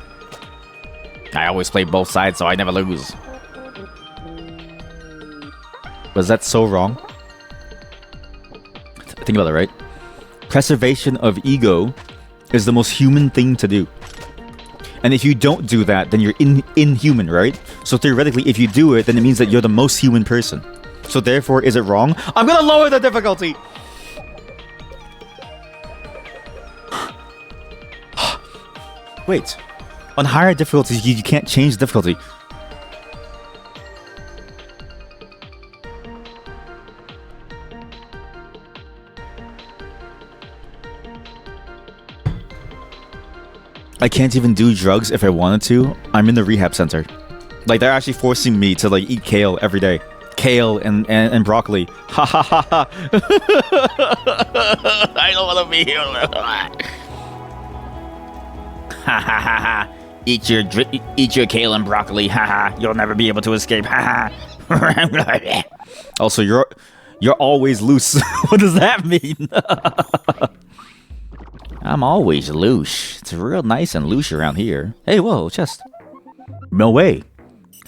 always play both sides, so I never lose. Was that so wrong? Think about it, right? Preservation of ego is the most human thing to do. And if you don't do that, then you're inhuman, right? So theoretically, if you do it, then it means that you're the most human person. So therefore, is it wrong? I'm gonna lower the difficulty! Wait. On higher difficulties, you can't change the difficulty. I can't even do drugs if I wanted to. I'm in the rehab center. Like, they're actually forcing me to, like, eat kale every day. Kale and broccoli. Ha ha ha ha. I don't want to be here. Ha ha ha ha. Eat your kale and broccoli. Ha ha. You'll never be able to escape. Ha ha. Also, you're always loose. What does that mean? I'm always loose. It's real nice and loose around here. Hey, whoa, chest. No way.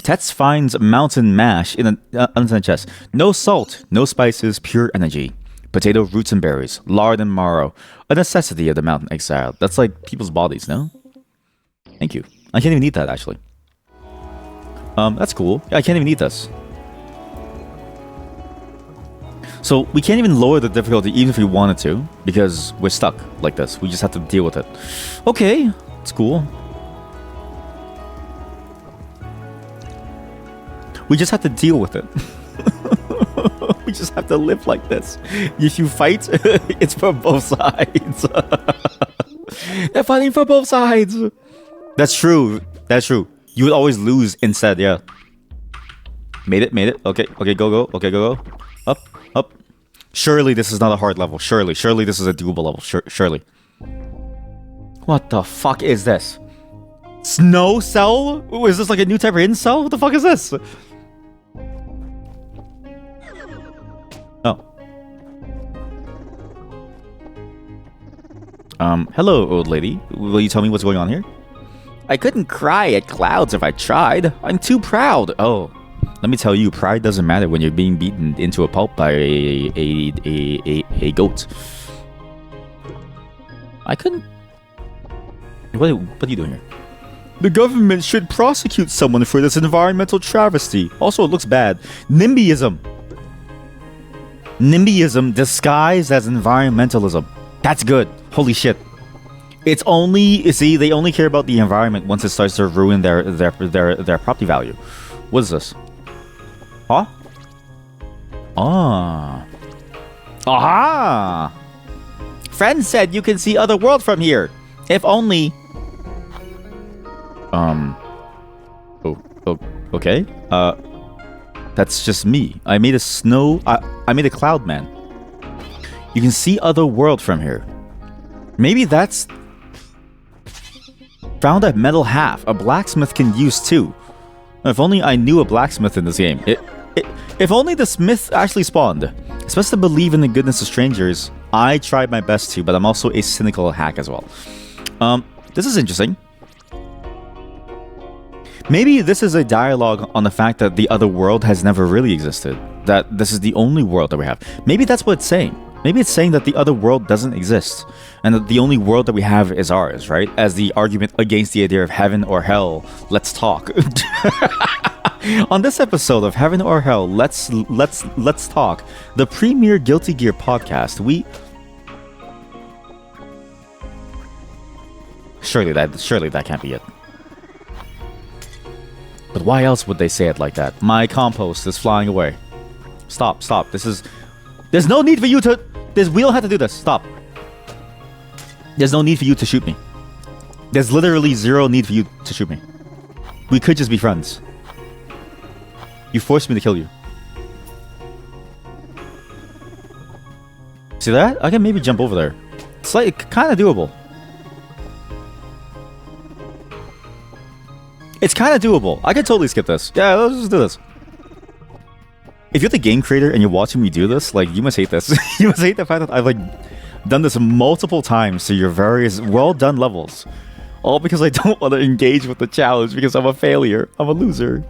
Tets finds mountain mash in an unattended chest. No salt, no spices, pure energy. Potato, roots, and berries. Lard and marrow. A necessity of the mountain exile. That's like people's bodies, no? Thank you. I can't even eat that, actually. That's cool. Yeah, I can't even eat this. So we can't even lower the difficulty even if we wanted to, because we're stuck like this. We just have to deal with it. Okay, it's cool. We just have to deal with it. We just have to live like this. If you fight, it's for both sides. They're fighting for both sides. That's true. That's true. You would always lose instead, yeah. Made it, made it. Okay, okay, go. Okay, go. Up. Surely this is not a hard level. Surely this is a doable level. Surely. What the fuck is this? Snow cell? Ooh, is this like a new type of incel? What the fuck is this? Oh. Hello, old lady. Will you tell me what's going on here? I couldn't cry at clouds if I tried. I'm too proud. Oh. Let me tell you, pride doesn't matter when you're being beaten into a pulp by a goat. I couldn't... What are you doing here? The government should prosecute someone for this environmental travesty. Also, it looks bad. NIMBYism. NIMBYism disguised as environmentalism. That's good. Holy shit. It's only, see, they only care about the environment once it starts to ruin their property value. What is this? Huh? Ah. Aha! Friend said you can see other world from here. If only. Okay. That's just me. I made a I made a cloud man. You can see other world from here. Maybe that's found a metal half. A blacksmith can use too. If only I knew a blacksmith in this game. If only the smith actually spawned. It's best to believe in the goodness of strangers. I tried my best to, but I'm also a cynical hack as well. This is interesting. Maybe this is a dialogue on the fact that the other world has never really existed. That this is the only world that we have. Maybe that's what it's saying. Maybe it's saying that the other world doesn't exist. And that the only world that we have is ours, right? As the argument against the idea of heaven or hell. Let's talk. On this episode of Heaven or Hell, let's talk. The premier Guilty Gear podcast. Surely that can't be it. But why else would they say it like that? My compost is flying away. Stop. There's no need for you to... we don't have to do this. Stop. There's no need for you to shoot me. There's literally zero need for you to shoot me. We could just be friends. You forced me to kill you. See that? I can maybe jump over there. It's like kind of doable. It's kind of doable. I could totally skip this. Yeah, let's just do this. If you're the game creator and you're watching me do this, like, you must hate this. You must hate the fact that I've, like, done this multiple times to your various well-done levels. All because I don't want to engage with the challenge because I'm a failure. I'm a loser.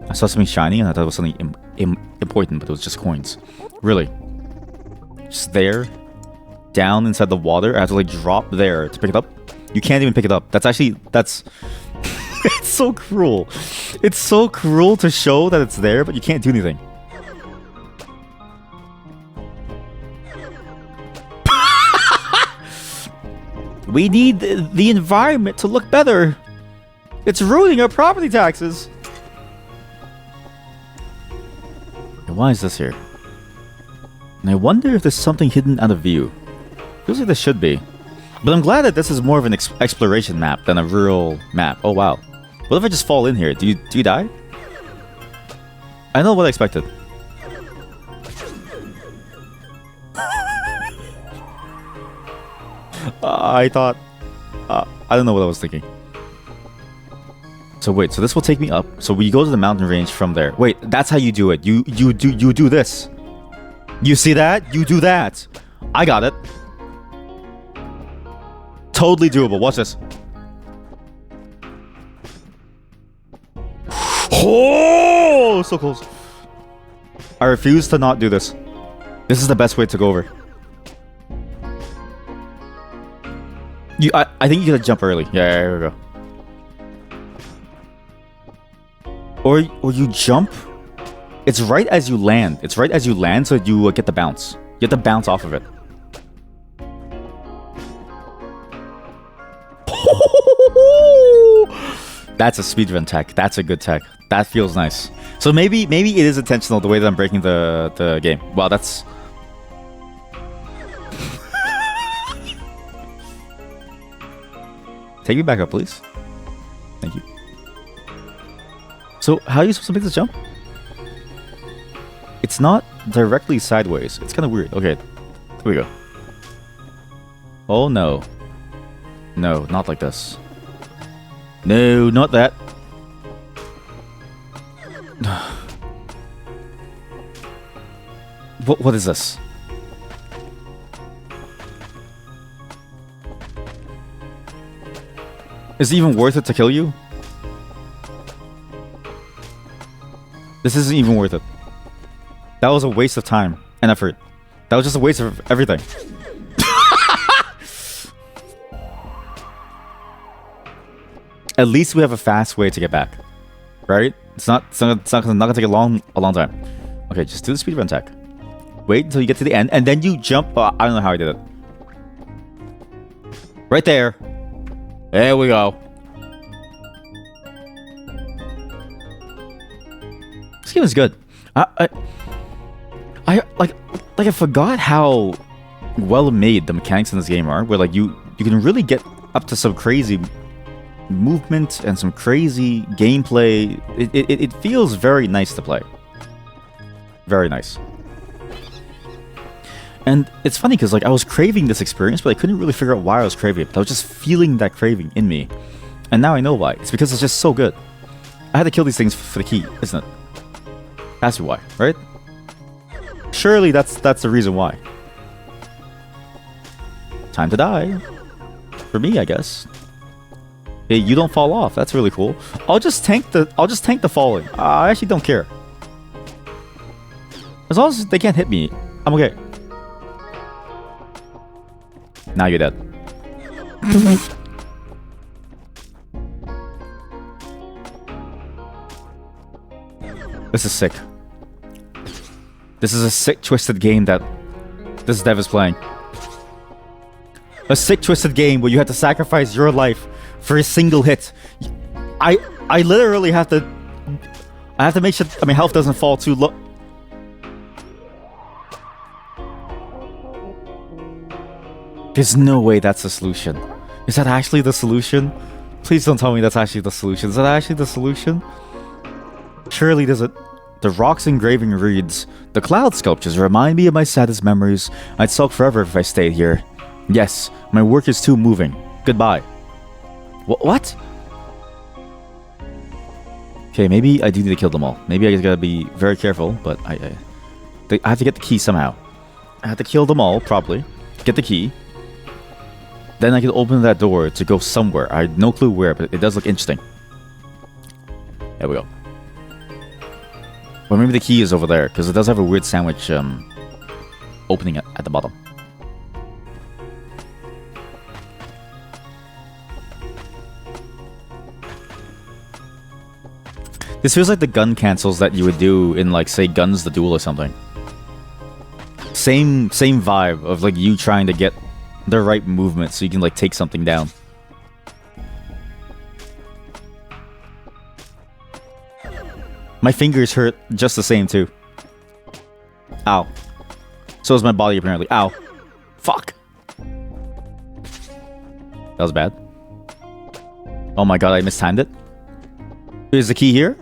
I saw something shiny and I thought it was something important, but it was just coins. Really. Just there. Down inside the water. I have to, like, drop there to pick it up. You can't even pick it up. That's... It's so cruel. It's so cruel to show that it's there, but you can't do anything. We need the environment to look better. It's ruining our property taxes. Why is this here? And I wonder if there's something hidden out of view. Feels like there should be. But I'm glad that this is more of an exploration map than a rural map. Oh wow. What if I just fall in here? Do you die? I know what I expected. I thought... I don't know what I was thinking. So wait, so this will take me up. So we go to the mountain range from there. Wait, that's how you do it. You do this. You see that? You do that. I got it. Totally doable. Watch this. Oh, so close. I refuse to not do this. This is the best way to go over. I think you gotta jump early. Yeah, here we go. Or you jump. It's right as you land. It's right as you land, so you get the bounce. You have to bounce off of it. That's a speedrun tech. That's a good tech. That feels nice. So maybe it is intentional the way that I'm breaking the game. Wow, that's... Take me back up, please. Thank you. So, how are you supposed to make this jump? It's not directly sideways. It's kind of weird. Okay, here we go. Oh no. No, not like this. No, not that. What is this? Is it even worth it to kill you? This isn't even worth it. That was a waste of time and effort. That was just a waste of everything. At least we have a fast way to get back. Right? It's not gonna take a long time. Okay, just do the speedrun tech. Wait until you get to the end, and then you jump. I don't know how I did it. Right there. There we go. This game is good. I forgot how well made the mechanics in this game are. Where like you can really get up to some crazy movement and some crazy gameplay. It feels very nice to play. Very nice. And it's funny because like I was craving this experience, but I couldn't really figure out why I was craving it. But I was just feeling that craving in me, and now I know why. It's because it's just so good. I had to kill these things for the key, isn't it? That's why, right? Surely that's the reason why. Time to die. For me, I guess. Hey, you don't fall off. That's really cool. I'll just tank the falling. I actually don't care. As long as they can't hit me, I'm okay. Now you're dead. This is sick. This is a sick, twisted game that this dev is playing. A sick, twisted game where you have to sacrifice your life for a single hit. I literally have to... I have to make sure my health doesn't fall too low. There's no way that's the solution. Is that actually the solution? Please don't tell me that's actually the solution. Is that actually the solution? Surely there's a... The rock's engraving reads, "The cloud sculptures remind me of my saddest memories. I'd sulk forever if I stayed here. Yes, my work is too moving. Goodbye." What? Okay, maybe I do need to kill them all. Maybe I gotta be very careful, but I have to get the key somehow. I have to kill them all, probably. Get the key. Then I can open that door to go somewhere. I have no clue where, but it does look interesting. There we go. Or maybe the key is over there, because it does have a weird sandwich opening at the bottom. This feels like the gun cancels that you would do in, like, say, Guns the Duel or something. Same vibe of, like, you trying to get the right movement so you can, like, take something down. My fingers hurt just the same, too. Ow. So is my body, apparently. Ow. Fuck. That was bad. Oh my god, I mistimed it. Is the key here?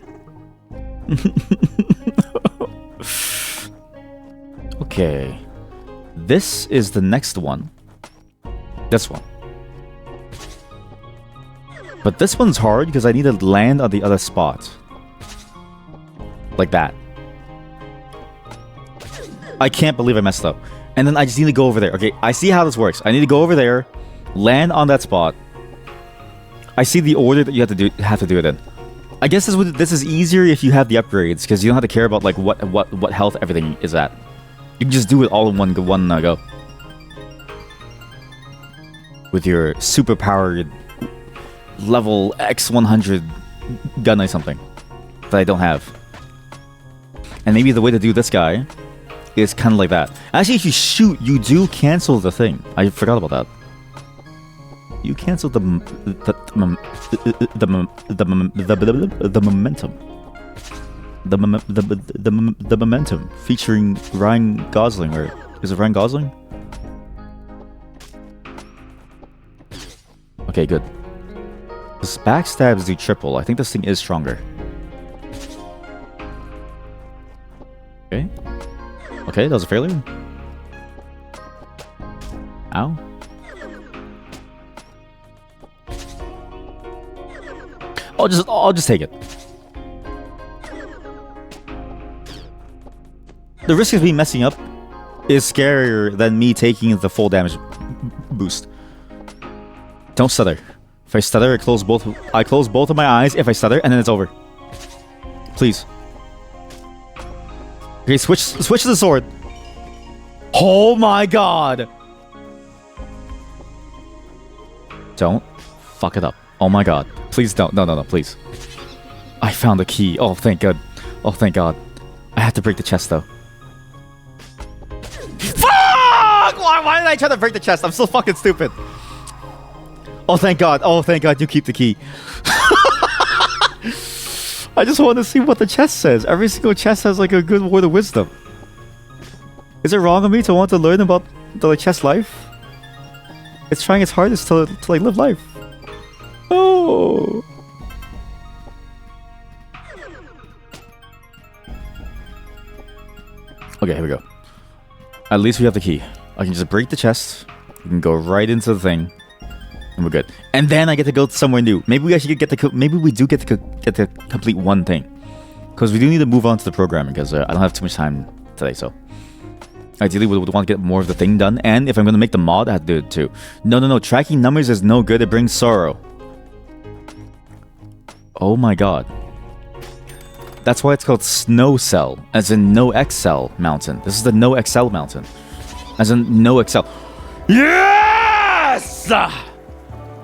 Okay. This is the next one. This one. But this one's hard because I need to land on the other spot. Like that. I can't believe I messed up. And then I just need to go over there. Okay, I see how this works. I need to go over there, land on that spot. I see the order that you have to do it in. I guess this is easier if you have the upgrades, because you don't have to care about like what health everything is at. You can just do it all in one go. With your super powered level X100 gun or something that I don't have. And maybe the way to do this guy is kind of like that. Actually, if you shoot, you do cancel the thing. I forgot about that. You cancel the momentum. The momentum featuring Ryan Gosling, or is it Ryan Gosling? Okay, good. This backstabs do triple. I think this thing is stronger. Okay. Okay, that was a failure. Ow. I'll just take it. The risk of me messing up is scarier than me taking the full damage boost. Don't stutter. If I stutter, I close both of my eyes if I stutter, and then it's over. Please. Okay, switch to the sword. Oh my god! Don't fuck it up. Oh my god. Please don't. No, please. I found the key. Oh, thank God. Oh, thank God. I had to break the chest, though. Fuck! Why did I try to break the chest? I'm so fucking stupid. Oh, thank God. Oh, thank God you keep the key. I just want to see what the chest says. Every single chest has like a good word of wisdom. Is it wrong of me to want to learn about the chest life? It's trying its hardest to like live life. Oh. Okay, here we go. At least we have the key. I can just break the chest. We can go right into the thing, and we're good. And then I get to go somewhere new. Maybe we actually get to. Maybe we do get to complete one thing, because we do need to move on to the programming. Because I don't have too much time today. So ideally, we would want to get more of the thing done. And if I'm going to make the mod, I have to do it too. No. Tracking numbers is no good. It brings sorrow. Oh my God. That's why it's called Snow Cell, as in no Excel mountain. This is the no Excel mountain, as in no Excel. Yes!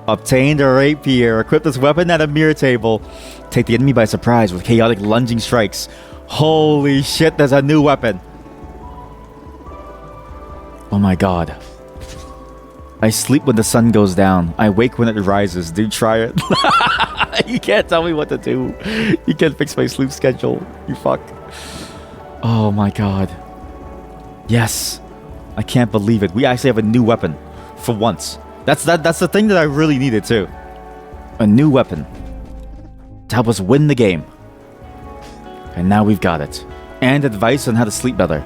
Obtained a rapier. Equip this weapon at a mirror table. Take the enemy by surprise with chaotic lunging strikes. Holy shit, there's a new weapon. Oh my God. I sleep when the sun goes down. I wake when it rises. Do try it. You can't tell me what to do. You can't fix my sleep schedule. You fuck. Oh my God. Yes. I can't believe it. We actually have a new weapon. For once. That's the thing that I really needed too. A new weapon. To help us win the game. And now we've got it. And advice on how to sleep better.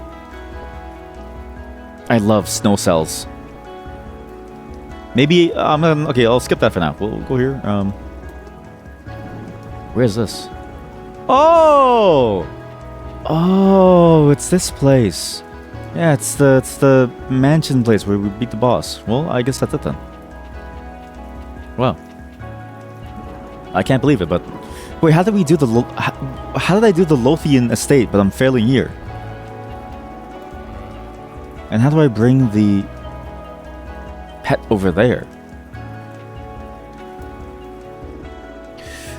I love snow cells. Maybe okay, I'll skip that for now. We'll go here. Where's this? Oh! Oh, it's this place. Yeah, it's the mansion place where we beat the boss. Well, I guess that's it then. Wow. I can't believe it, but wait, how did we do the how did I do the Lothian estate, but I'm fairly near? And how do I bring the pet over there?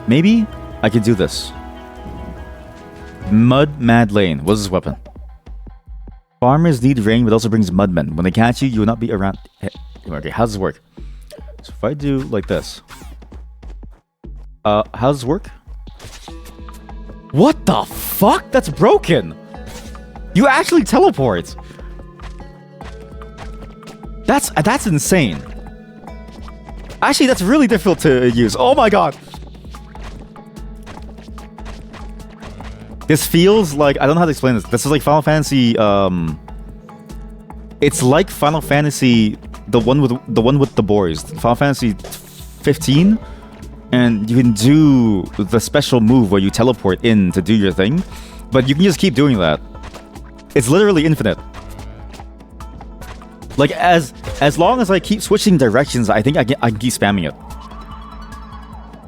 Maybe I can do this. Mad Lane. What's this weapon? Farmers need rain, but also brings mudmen. When they catch you, you will not be around. Okay, how does this work? So if I do like this. How does this work? What the fuck? That's broken! You actually teleport! That's insane. Actually, that's really difficult to use. Oh my God! This feels like, I don't know how to explain this. This is like Final Fantasy. It's like Final Fantasy, the one with the boys. Final Fantasy 15, and you can do the special move where you teleport in to do your thing, but you can just keep doing that. It's literally infinite. Like as long as I keep switching directions, I think I can keep spamming it.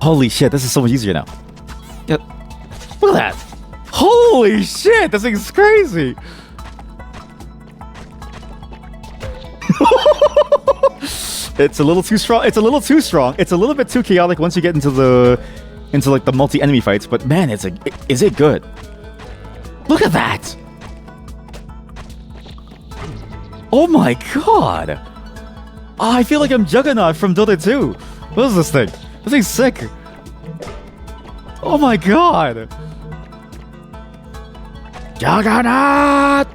Holy shit, this is so much easier now. Yeah, look at that. Holy shit, this thing's crazy. It's a little too strong. It's a little too strong. It's a little bit too chaotic once you get into like the multi-enemy fights, but man, is it good? Look at that. Oh my God. Oh, I feel like I'm Juggernaut from Dota 2. What is this thing? This thing's sick. Oh my God. Juggernaut!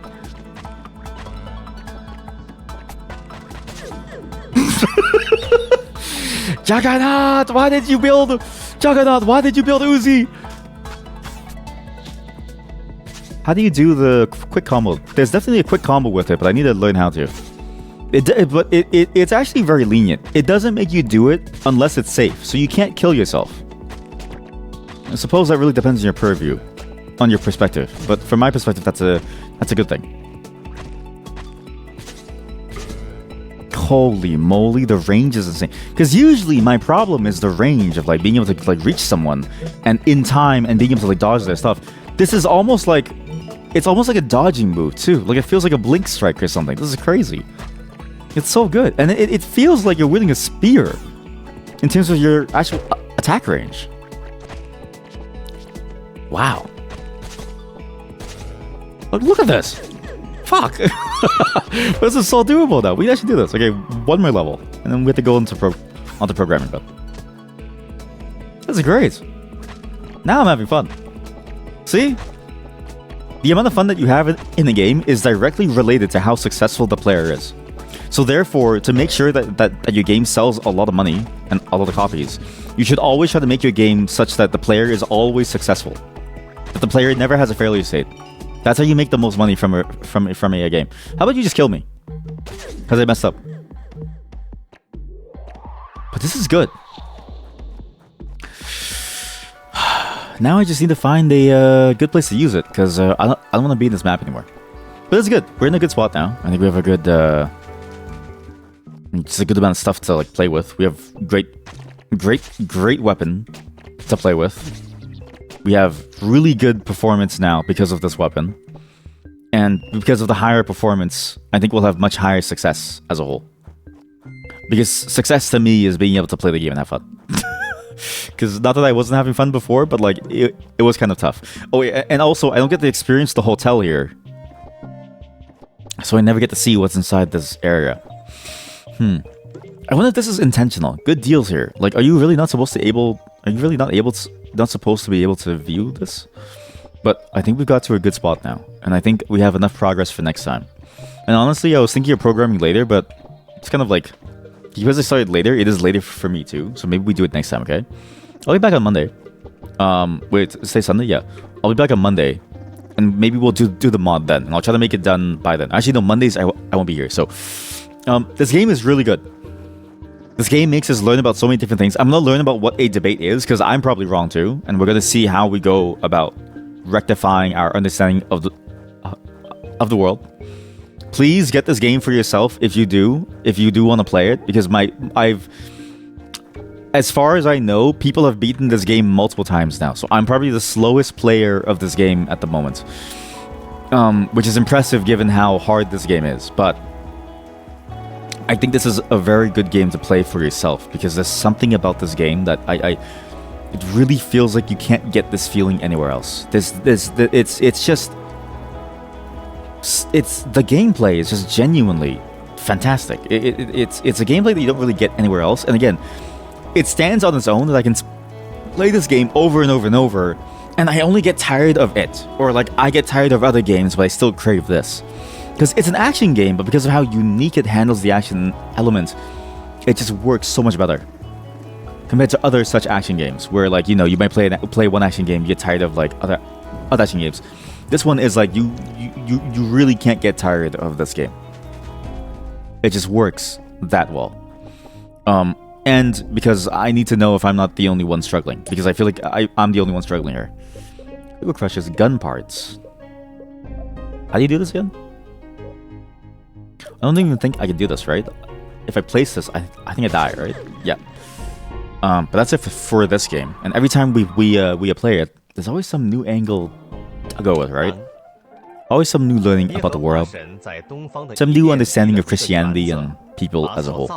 Juggernaut! Why did you build Juggernaut? Why did you build Uzi? How do you do the quick combo? There's definitely a quick combo with it, but I need to learn how to. It's actually very lenient. It doesn't make you do it unless it's safe, so you can't kill yourself. I suppose that really depends on your purview, on your perspective. But from my perspective, that's a good thing. Holy moly, the range is insane. Because usually my problem is the range of like being able to like reach someone and in time and being able to like dodge their stuff. This is almost like, it's almost like a dodging move too. Like it feels like a blink strike or something. This is crazy. It's so good. And it feels like you're wielding a spear in terms of your actual attack range. Wow. Look at this. Fuck. This is so doable now. We can actually do this. Okay, one more level. And then we have to go onto programming mode. This is great. Now I'm having fun. See? The amount of fun that you have in the game is directly related to how successful the player is. So therefore, to make sure that your game sells a lot of money and a lot of copies, you should always try to make your game such that the player is always successful. That the player never has a failure state. That's how you make the most money from a game. How about you just kill me? Because I messed up. But this is good. Now I just need to find a good place to use it, because I don't want to be in this map anymore. But it's good. We're in a good spot now. I think we have a good, just a good amount of stuff to like play with. We have great weapon to play with. We have really good performance now because of this weapon, and because of the higher performance, I think we'll have much higher success as a whole. Because success to me is being able to play the game and have fun. Because not that I wasn't having fun before, but like it was kind of tough. Oh, and also I don't get to experience the hotel here, so I never get to see what's inside this area. I wonder if this is intentional. Good deals here. Like, are you really not supposed to able? Are you really not supposed to be able to view this? But I think we've got to a good spot now, and I think we have enough progress for next time. And honestly, I was thinking of programming later, but it's kind of like, because I started later, it is later for me too. So maybe we do it next time, okay? I'll be back on Monday. Wait, say Sunday? Yeah. I'll be back on Monday. And maybe we'll do the mod then. And I'll try to make it done by then. Actually, no, Mondays I won't be here. So, this game is really good. This game makes us learn about so many different things. I'm going to learn about what a debate is, because I'm probably wrong too. And we're going to see how we go about rectifying our understanding of the world. Please get this game for yourself if you do want to play it, because as far as I know, people have beaten this game multiple times now. So I'm probably the slowest player of this game at the moment, which is impressive given how hard this game is. But I think this is a very good game to play for yourself, because there's something about this game that it really feels like you can't get this feeling anywhere else. It's the gameplay is just genuinely fantastic. It's a gameplay that you don't really get anywhere else. And again, it stands on its own that I can play this game over and over and over, and I only get tired of it. Or like, I get tired of other games, but I still crave this. Because it's an action game, but because of how unique it handles the action element, it just works so much better compared to other such action games where, like, you know, you might play one action game, you get tired of like other action games. This one is like you really can't get tired of this game. It just works that well. And because I need to know if I'm not the only one struggling, because I feel like I'm the only one struggling here. Google crushes gun parts. How do you do this again? I don't even think I can do this, right? If I place this, I think I die, right? Yeah. But that's it for this game. And every time we play it, there's always some new angle to go with, right? Always some new learning about the world, some new understanding of Christianity and people as a whole.